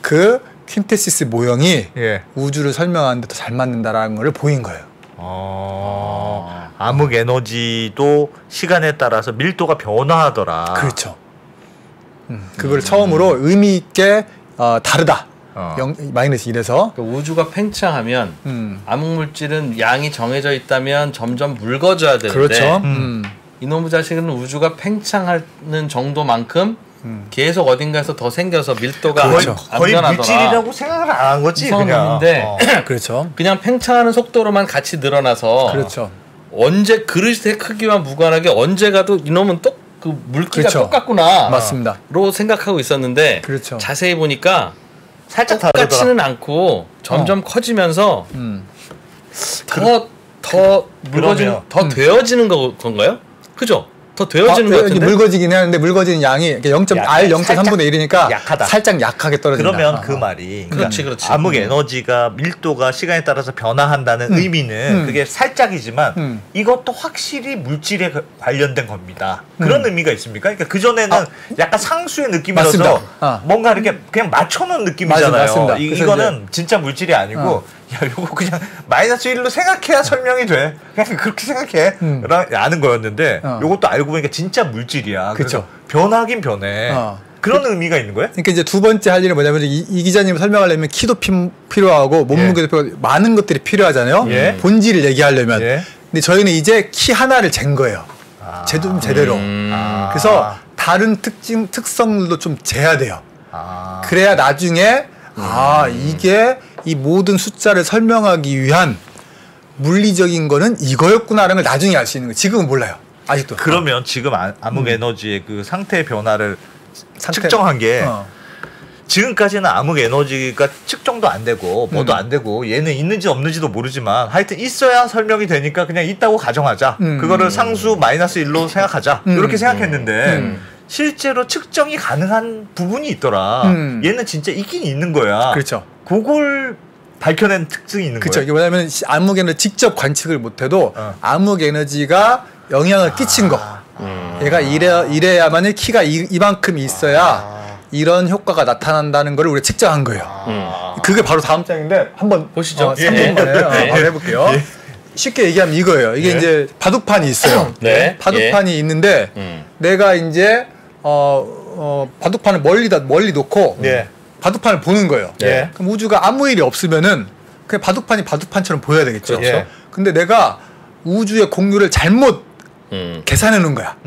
[SPEAKER 4] 그 퀸테시스 모형이 우주를 설명하는데 더 잘 맞는다라는 걸 보인 거예요.
[SPEAKER 2] 암흑 에너지도 시간에 따라서 밀도가 변화하더라.
[SPEAKER 4] 그렇죠. 그걸 처음으로 의미 있게 다르다. 마이너스 1에서
[SPEAKER 3] 그러니까 우주가 팽창하면 암흑물질은 양이 정해져 있다면 점점 묽어져야 되는데
[SPEAKER 4] 그렇죠.
[SPEAKER 3] 이놈의 자식은 우주가 팽창하는 정도만큼 계속 어딘가에서 더 생겨서 밀도가
[SPEAKER 4] 그렇죠.
[SPEAKER 2] 거의 물질이라고 생각을 안 한 거지.
[SPEAKER 3] 그냥.
[SPEAKER 4] 그렇죠.
[SPEAKER 3] 그냥 팽창하는 속도로만 같이 늘어나서
[SPEAKER 4] 그렇죠.
[SPEAKER 3] 언제 그릇의 크기와 무관하게 언제 가도 이놈은 또 그 물기가
[SPEAKER 4] 그렇죠.
[SPEAKER 3] 똑같구나.
[SPEAKER 4] 맞습니다.
[SPEAKER 3] 로 생각하고 있었는데
[SPEAKER 4] 그렇죠.
[SPEAKER 3] 자세히 보니까
[SPEAKER 2] 살짝
[SPEAKER 3] 똑같지는 않고 점점 커지면서 더 되어지는 건가요? 그죠? 더 되어지는 것 같은데?
[SPEAKER 4] 묽어지긴 하는데 ምህ어지는 양이 R0.3분의 1이니까
[SPEAKER 2] 약하다.
[SPEAKER 4] 살짝 약하게 떨어진다.
[SPEAKER 2] 그러면 그 말이
[SPEAKER 3] 그렇지.
[SPEAKER 2] 암흑 에너지가 밀도가 시간에 따라서 변화한다는 의미는 그게 살짝이지만 이것도 확실히 물질에 관련된 겁니다. 그런 의미가 있습니까? 그러니까 그전에는 약간 상수의 느낌이라서 뭔가 이렇게 그냥 맞춰놓은 느낌이잖아요.
[SPEAKER 4] 맞습니다.
[SPEAKER 2] 이거는 진짜 물질이 아니고 야, 요거 그냥 마이너스 1로 생각해야 설명이 돼. 그냥 그렇게 생각해. 라는 거였는데 요것도 알고 보니까 진짜 물질이야. 그래서 변하긴 변해. 그런 의미가 있는 거예요?
[SPEAKER 4] 그러니까 이제 두 번째 할 일은 뭐냐면 이 기자님 설명하려면 키도 필요하고 몸무게도 필요하고 많은 것들이 필요하잖아요. 본질을 얘기하려면. 근데 저희는 이제 키 하나를 잰 거예요. 제대로. 그래서 다른 특성들도 좀 재야 돼요. 그래야 나중에 이게 이 모든 숫자를 설명하기 위한 물리적인 거는 이거였구나라는 걸 나중에 알 수 있는 거예요. 지금은 몰라요. 아직도.
[SPEAKER 2] 그러면 지금 암흑 에너지의 그 상태의 변화를 측정한 게 지금까지는 암흑 에너지가 측정도 안 되고 뭐도 안 되고 얘는 있는지 없는지도 모르지만 하여튼 있어야 설명이 되니까 그냥 있다고 가정하자. 그거를 상수 마이너스 1로 생각하자. 이렇게 생각했는데 실제로 측정이 가능한 부분이 있더라. 얘는 진짜 있긴 있는 거야.
[SPEAKER 4] 그렇죠.
[SPEAKER 2] 그걸 밝혀낸 특징이 있는
[SPEAKER 4] 그렇죠.
[SPEAKER 2] 거예요.
[SPEAKER 4] 이게 뭐냐면 암흑 에너지 직접 관측을 못해도 암흑 에너지가 영향을 끼친 거. 얘가 이래야만이 키가 이만큼 있어야 이런 효과가 나타난다는 걸 우리가 측정한 거예요. 그게 바로 다음 장인데 한번
[SPEAKER 3] 보시죠.
[SPEAKER 4] 3분 만에 한번 해볼게요. 쉽게 얘기하면 이거예요. 이게 이제 바둑판이 있어요. 바둑판이 있는데 내가 이제 바둑판을 멀리 놓고 바둑판을 보는 거예요. 그럼 우주가 아무 일이 없으면은 그냥 바둑판이 바둑판처럼 보여야 되겠죠. 근데 내가 우주의 공률을 잘못 계산해 놓은 거야.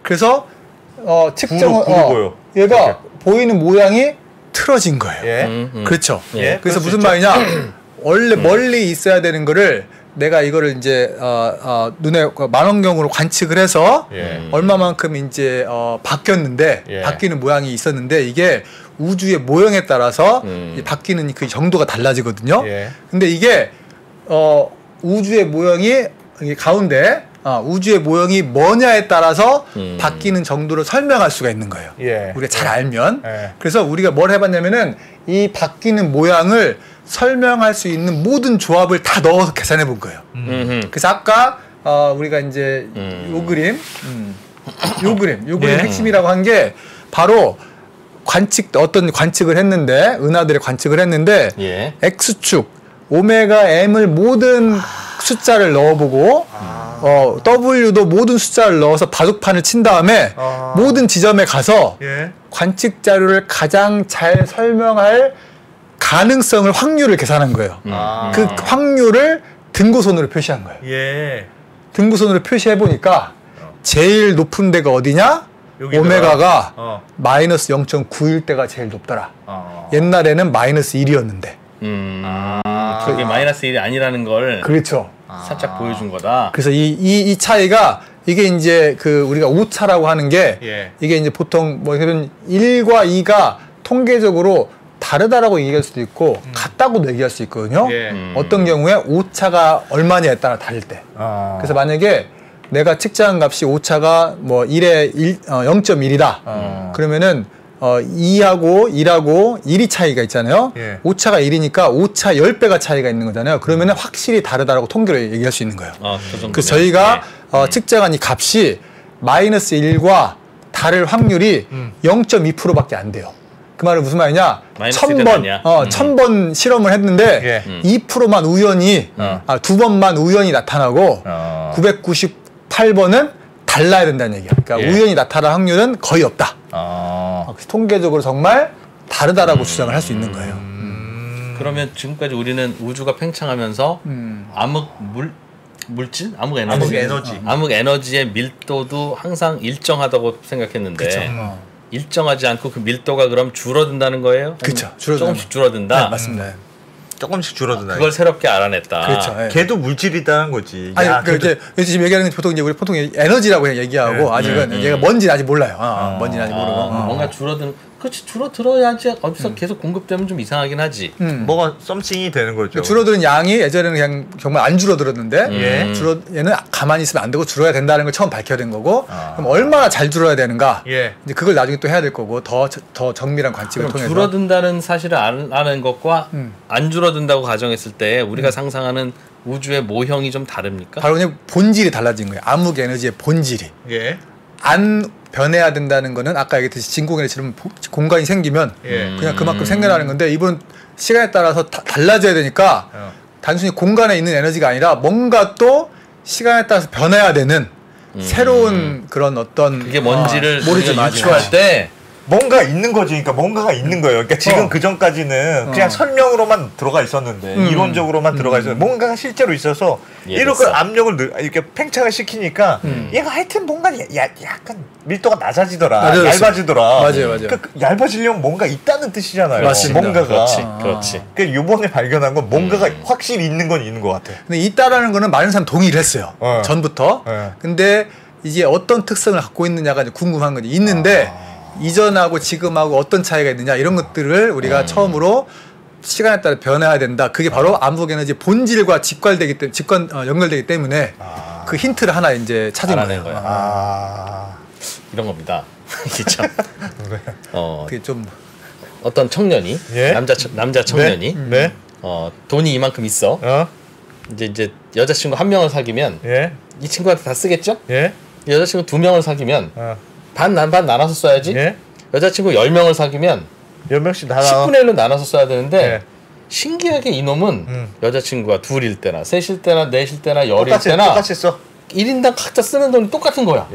[SPEAKER 4] 그래서 얘가 이렇게. 보이는 모양이 틀어진 거예요. 그렇죠. 그래서 무슨 말이냐? 원래 멀리 있어야 되는 거를 내가 이거를 이제 눈에 망원경으로 관측을 해서 얼마만큼 이제 바뀌었는데 바뀌는 모양이 있었는데 이게 우주의 모형에 따라서 바뀌는 그 정도가 달라지거든요. 근데 이게 우주의 모형이 가운데 우주의 모형이 뭐냐에 따라서 바뀌는 정도로 설명할 수가 있는 거예요. 우리가 잘 알면. 그래서 우리가 뭘 해봤냐면은 이 바뀌는 모양을 설명할 수 있는 모든 조합을 다 넣어서 계산해 본 거예요. 그래서 아까 우리가 이제 요 그림 핵심이라고 한 게 바로 어떤 관측을 했는데 은하들의 관측을 했는데 X축 오메가 M을 모든 숫자를 넣어보고 W도 모든 숫자를 넣어서 바둑판을 친 다음에 모든 지점에 가서 관측 자료를 가장 잘 설명할 가능성을 확률을 계산한 거예요. 그 확률을 등고선으로 표시한 거예요. 등고선으로 표시해 보니까 제일 높은 데가 어디냐? 오메가가 마이너스 0.9일 때가 제일 높더라. 옛날에는 마이너스 1이었는데.
[SPEAKER 3] 그게 마이너스 1이 아니라는 걸
[SPEAKER 4] 그렇죠.
[SPEAKER 3] 살짝 보여준 거다.
[SPEAKER 4] 그래서 이 차이가 이게 이제 그 우리가 오차라고 하는 게 이게 이제 보통 뭐 1과 2가 통계적으로 다르다라고 얘기할 수도 있고 같다고도 얘기할 수 있거든요. 어떤 경우에 오차가 얼마냐에 따라 다를 때. 그래서 만약에 내가 측정한 값이 오차가 뭐 0.1이다. 그러면은 2하고 1하고 1이 차이가 있잖아요. 오차가 1이니까 오차 10배가 차이가 있는 거잖아요. 그러면은 확실히 다르다라고 통계로 얘기할 수 있는 거예요.
[SPEAKER 3] 그
[SPEAKER 4] 그래서 저희가 측정한 이 값이 마이너스 1과 다를 확률이 0.2%밖에 안 돼요. 그 말은 무슨 말이냐? 1000번 실험을 했는데 2%만 우연히 2번만 우연히 나타나고 998번은 달라야 된다는 얘기야. 그러니까 우연히 나타날 확률은 거의 없다. 통계적으로 정말 다르다라고 주장을 할 수 있는 거예요.
[SPEAKER 3] 그러면 지금까지 우리는 우주가 팽창하면서 물질, 암흑 에너지의 밀도도 항상 일정하다고 생각했는데 일정하지 않고 그 밀도가 그럼 줄어든다는 거예요?
[SPEAKER 4] 그렇죠.
[SPEAKER 3] 조금씩 줄어든다.
[SPEAKER 4] 네, 맞습니다.
[SPEAKER 2] 조금씩 줄어든다.
[SPEAKER 3] 그걸 새롭게 알아냈다.
[SPEAKER 2] 그렇죠. 걔도 물질이다는 거지.
[SPEAKER 4] 아니, 이제 지금 얘기하는 게 보통 이제 우리 보통 에너지라고 그냥 얘기하고 아직은 얘가 뭔지는 아직 몰라요. 뭔지는 아직 모르고.
[SPEAKER 3] 뭔가 그렇지 줄어들어야지 어디서 계속 공급되면 좀 이상하긴 하지.
[SPEAKER 2] 뭐가 썸씽이 되는 거죠.
[SPEAKER 4] 줄어드는 양이 예전에는 그냥 정말 안 줄어들었는데 얘는 가만히 있으면 안 되고 줄어야 된다는 걸 처음 밝혀낸 거고 그럼 얼마나 잘 줄어야 되는가 이제 그걸 나중에 또 해야 될 거고 더 정밀한 관측을 통해서
[SPEAKER 3] 줄어든다는 사실을 아는 것과 안 줄어든다고 가정했을 때 우리가 상상하는 우주의 모형이 좀 다릅니까?
[SPEAKER 4] 바로 그냥 본질이 달라진 거예요. 암흑 에너지의 본질이 안 변해야 된다는 거는 아까 얘기했듯이 진공에너지처럼 공간이 생기면 그냥 그만큼 생겨나는 건데 이분은 시간에 따라서 달라져야 되니까 단순히 공간에 있는 에너지가 아니라 뭔가 또 시간에 따라서 변해야 되는 새로운 그런 어떤
[SPEAKER 3] 그게 뭔지를 우리가 유추할 때
[SPEAKER 2] 뭔가 있는 거지. 그러니까 뭔가가 있는 거예요. 그러니까 지금 그 전까지는 그냥 설명으로만 들어가 있었는데 이론적으로만 들어가 있었는데 뭔가가 실제로 있어서 이렇게 압력을 이렇게 팽창을 시키니까 얘가 하여튼 뭔가 약간 밀도가 낮아지더라. 얇아지더라.
[SPEAKER 4] 맞아요.
[SPEAKER 2] 그러니까 얇아지려면 뭔가 있다는 뜻이잖아요.
[SPEAKER 4] 맞습니다.
[SPEAKER 2] 뭔가가.
[SPEAKER 3] 그렇지.
[SPEAKER 2] 그러니까 이번에 발견한 건 뭔가가 확실히 있는 건 있는 것 같아.
[SPEAKER 4] 근데 있다라는 거는 많은 사람 동의를 했어요. 전부터. 근데 이제 어떤 특성을 갖고 있느냐가 이제 궁금한 거지. 있는데 이전하고 지금하고 어떤 차이가 있느냐 이런 것들을 우리가 처음으로 시간에 따라 변해야 된다. 그게 바로 암흑 에너지 본질과 연결되기 때문에 그 힌트를 하나 이제 찾은 거예요.
[SPEAKER 3] 이런 겁니다. 그렇죠.
[SPEAKER 4] 그게 좀
[SPEAKER 3] 어떤 청년이 남자 청년이 돈이 이만큼 있어. 이제 여자친구 한 명을 사귀면 이 친구한테 다 쓰겠죠? 여자친구 2명을 사귀면 반 나눠서 써야지. 여자친구 10명을 사귀면
[SPEAKER 2] 10명씩
[SPEAKER 3] 10분의 1로 나눠서 써야 되는데 신기하게 이놈은 여자친구가 2일 때나 3일 때나 4일 때나 10일 때나
[SPEAKER 2] 똑같이 써.
[SPEAKER 3] 1인당 각자 쓰는 돈이 똑같은 거야.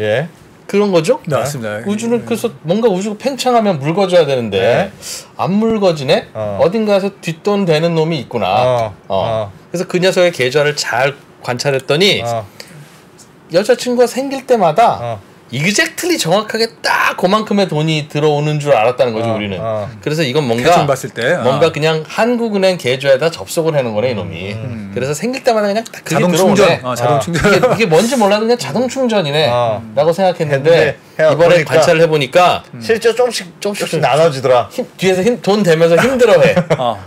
[SPEAKER 3] 그런 거죠?
[SPEAKER 4] 네, 맞습니다.
[SPEAKER 3] 우주는 그래서 뭔가 우주가 팽창하면 묽어져야 되는데 안 묽어지네? 어딘가에서 뒷돈 되는 놈이 있구나. 그래서 그 녀석의 계좌를 잘 관찰했더니 여자친구가 생길 때마다 이그젝틀리 정확하게 딱 그만큼의 돈이 들어오는 줄 알았다는 거죠. 우리는. 그래서 이건 뭔가
[SPEAKER 4] 봤을 때
[SPEAKER 3] 뭔가 그냥 한국은행 계좌에다 접속을 해놓은 거네 이놈이. 그래서 생길 때마다 그냥 딱 그게
[SPEAKER 4] 자동
[SPEAKER 3] 들어오네.
[SPEAKER 4] 충전. 자동 충전.
[SPEAKER 3] 이게 뭔지 몰라도 그냥 자동 충전이네 라고 생각했는데 이번에 관찰을 해보니까
[SPEAKER 2] 실제 조금씩 나눠지더라.
[SPEAKER 3] 뒤에서 돈 대면서 힘들어해.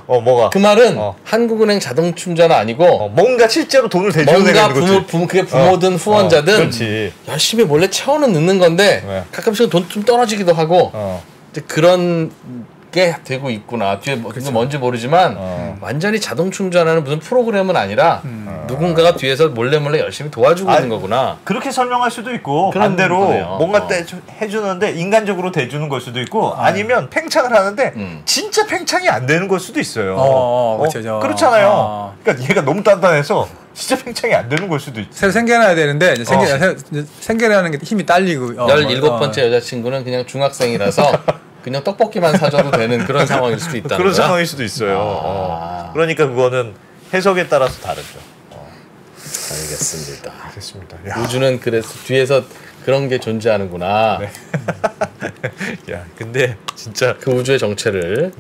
[SPEAKER 2] 뭐가?
[SPEAKER 3] 그 말은 한국은행 자동 충전은 아니고
[SPEAKER 2] 뭔가 실제로 돈을 대주는
[SPEAKER 3] 뭔가 그게 부모든 후원자든
[SPEAKER 2] 그렇지.
[SPEAKER 3] 열심히 몰래 채워는 넣는 건데 가끔씩은 돈 좀 떨어지기도 하고 이제 그런 게 되고 있구나. 뒤에 뭔지 모르지만 완전히 자동 충전하는 무슨 프로그램은 아니라 누군가가 뒤에서 몰래 열심히 도와주고 있는 거구나.
[SPEAKER 2] 그렇게 설명할 수도 있고 반대로 거네요. 뭔가 해주는데 인간적으로 대주는 걸 수도 있고 아니면 팽창을 하는데 진짜 팽창이 안 되는 걸 수도 있어요.
[SPEAKER 4] 그렇죠.
[SPEAKER 2] 그렇잖아요. 그러니까 얘가 너무 단단해서 진짜 팽창이 안 되는 걸 수도 있죠.
[SPEAKER 4] 새로 생겨나야 되는데 생겨나는 게 힘이 딸리고
[SPEAKER 3] 17번째 여자친구는 그냥 중학생이라서 그냥 떡볶이만 사줘도 되는 그런 상황일 수도 있다는
[SPEAKER 2] 그런
[SPEAKER 3] 거야?
[SPEAKER 2] 상황일 수도 있어요. 그러니까 그거는 해석에 따라서 다르죠.
[SPEAKER 3] 알겠습니다.
[SPEAKER 2] 됐습니다.
[SPEAKER 3] 우주는 그래서 뒤에서 그런 게 존재하는구나.
[SPEAKER 2] 야, 근데 진짜
[SPEAKER 3] 그 우주의 정체를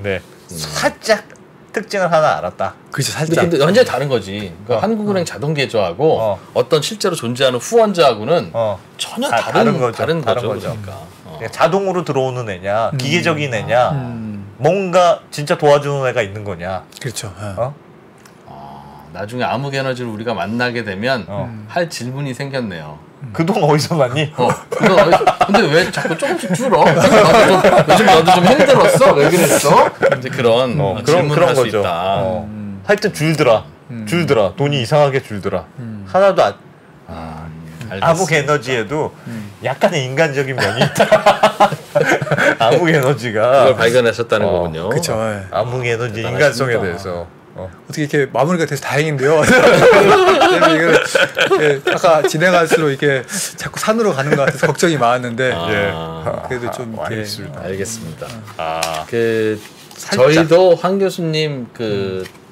[SPEAKER 2] 살짝 특징을 하나 알았다.
[SPEAKER 4] 그렇죠, 살짝.
[SPEAKER 3] 근데 완전히 다른 거지. 그러니까 한국은행 자동 계좌하고 어떤 실제로 존재하는 후원자하고는 전혀 다른 거죠. 그러니까.
[SPEAKER 2] 자동으로 들어오는 애냐, 기계적인 애냐, 뭔가 진짜 도와주는 애가 있는 거냐.
[SPEAKER 4] 그렇죠.
[SPEAKER 3] 나중에 암흑 에너지를 우리가 만나게 되면 할 질문이 생겼네요.
[SPEAKER 2] 그동안 어디서 봤니?
[SPEAKER 3] 근데 왜 자꾸 조금씩 줄어? 요즘 너도 좀 힘들었어? 왜 그랬어? 이제 그런 질문을 할 수 있다.
[SPEAKER 2] 하여튼 줄더라. 돈이 이상하게 줄더라. 하나도 암흑 에너지에도 약간의 인간적인 면이 있다. 암흑 에너지가
[SPEAKER 3] 그걸 발견하셨다는 거군요.
[SPEAKER 4] 그렇죠.
[SPEAKER 2] 암흑 에너지 인간성에 대해서.
[SPEAKER 4] 어떻게 이렇게 마무리가 돼서 다행인데요. 아까 진행할수록 이렇게 자꾸 산으로 가는 것 같아서 걱정이 많았는데 그래도 좀
[SPEAKER 3] 알겠습니다. 저희도 황 교수님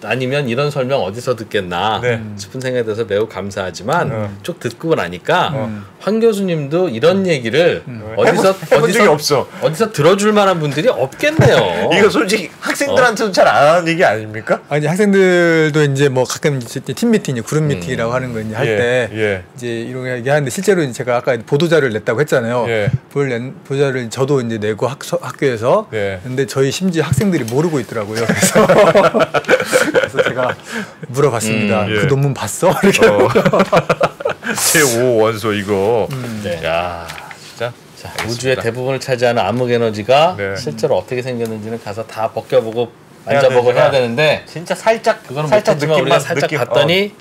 [SPEAKER 3] 아니면 이런 설명 어디서 듣겠나 싶은 생각에 대해서 매우 감사하지만 쭉 듣고 나니까 황 교수님도 이런 얘기를
[SPEAKER 2] 해본 적이 없어.
[SPEAKER 3] 어디서 들어줄 만한 분들이 없겠네요.
[SPEAKER 2] 이거 솔직히 학생들한테는 잘 안 하는 얘기 아닙니까?
[SPEAKER 4] 아니 학생들도 이제 뭐 가끔 이제 팀 미팅, 그룹 미팅이라고 하는 거 이제 할 때 이제 이런 얘기 하는데 실제로 제가 아까 보도자료를 냈다고 했잖아요. 보도자료를 저도 이제 내고 학교에서 근데 저희 심지어 학생들이 모르고 있더라고요. 그래서 제가 물어봤습니다. 그 논문 봤어? 이렇게.
[SPEAKER 2] 제5 원소 이거. 야, 진짜.
[SPEAKER 3] 자, 우주의 대부분을 차지하는 암흑 에너지가 실제로 어떻게 생겼는지는 가서 다 벗겨보고 만져보고 해야 되는데
[SPEAKER 2] 진짜 살짝
[SPEAKER 3] 그거는 못하지만 우리가 살짝 봤더니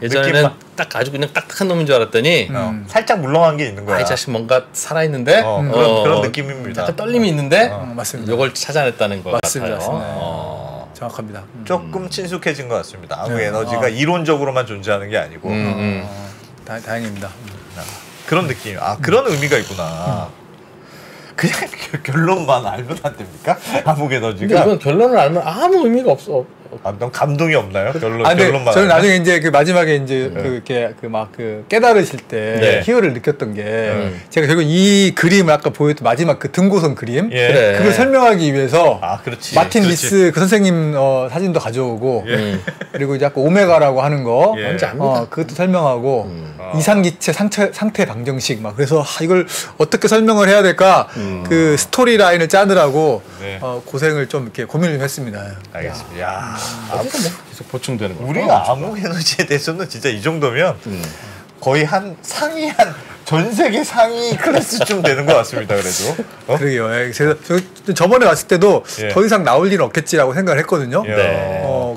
[SPEAKER 3] 예전에는 딱 아주 그냥 딱딱한 놈인 줄 알았더니
[SPEAKER 2] 살짝 물렁한 게 있는 거야.
[SPEAKER 3] 이 자식 뭔가 살아있는데
[SPEAKER 2] 그런 느낌입니다.
[SPEAKER 3] 약간 떨림이 있는데
[SPEAKER 4] 맞습니다.
[SPEAKER 3] 이걸 찾아냈다는 것
[SPEAKER 4] 맞습니다.
[SPEAKER 3] 같아요.
[SPEAKER 4] 정확합니다.
[SPEAKER 2] 조금 친숙해진 것 같습니다. 암흑 에너지가 이론적으로만 존재하는 게 아니고
[SPEAKER 4] 다행입니다.
[SPEAKER 2] 그런 느낌. 그런 의미가 있구나. 그냥 결론만 알면 안 됩니까? 암흑 에너지가.
[SPEAKER 3] 이건 결론을 알면 아무 의미가 없어.
[SPEAKER 2] 넌 감동이 없나요? 결론만.
[SPEAKER 4] 저는 나중에 이제 그 마지막에 이제 깨달으실 때 희열을 느꼈던 게 제가 결국 이 그림을 아까 보였던 마지막 그 등고선 그림 그걸 설명하기 위해서 마틴 리스 그 선생님 사진도 가져오고 그리고 이제 아까 오메가라고 하는 거 그것도 설명하고 이상기체 상태 방정식 막 그래서 이걸 어떻게 설명을 해야 될까 그 스토리 라인을 짜느라고 고생을 좀 이렇게 고민을 좀 했습니다.
[SPEAKER 2] 알겠습니다.
[SPEAKER 3] 계속 보충되는 거.
[SPEAKER 2] 우리가 암흑 에너지에 대해서는 진짜 이 정도면 거의 한 전 세계 상위 클래스쯤 되는 것 같습니다. 그래도.
[SPEAKER 4] 그러게요. 그래서 저번에 왔을 때도 더 이상 나올 일은 없겠지라고 생각을 했거든요.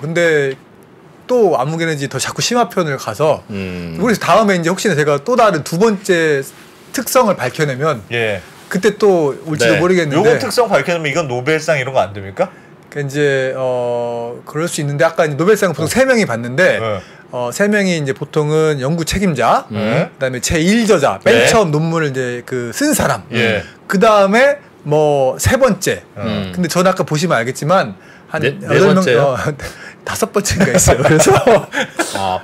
[SPEAKER 4] 근데 또 암흑 에너지 더 자꾸 심화편을 가서 그래서 다음에 이제 혹시나 제가 또 다른 두 번째 특성을 밝혀내면 그때 또 올지도 모르겠는데.
[SPEAKER 2] 요거 특성 밝혀내면 이건 노벨상 이런 거 안 됩니까?
[SPEAKER 4] 그러니까 이제 그럴 수 있는데 아까 노벨상 보통 3명이 받는데 3명이 이제 보통은 연구 책임자, 그다음에 제1저자, 맨 처음 논문을 이제 쓴 사람, 그다음에 뭐 세 번째. 근데 저는 아까 보시면 알겠지만 한 8명 5번째인가 있어요. 그래서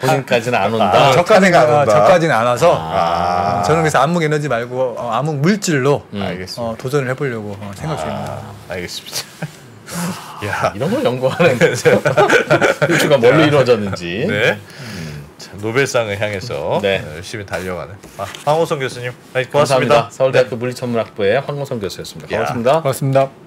[SPEAKER 3] 본인까지는 안 온다.
[SPEAKER 4] 저까지는 안 와서 저는 그래서 암흑 에너지 말고 암흑 물질로 도전을 해보려고 생각 중입니다.
[SPEAKER 2] 알겠습니다.
[SPEAKER 3] 야, 이런 걸 연구하는 우주가 뭘로 이루어졌는지.
[SPEAKER 2] 자, 노벨상을 향해서 열심히 달려가는 황호성 교수님 고맙습니다.
[SPEAKER 3] 감사합니다. 서울대학교 물리천문학부의 황호성 교수였습니다. 고맙습니다.
[SPEAKER 4] 고맙습니다.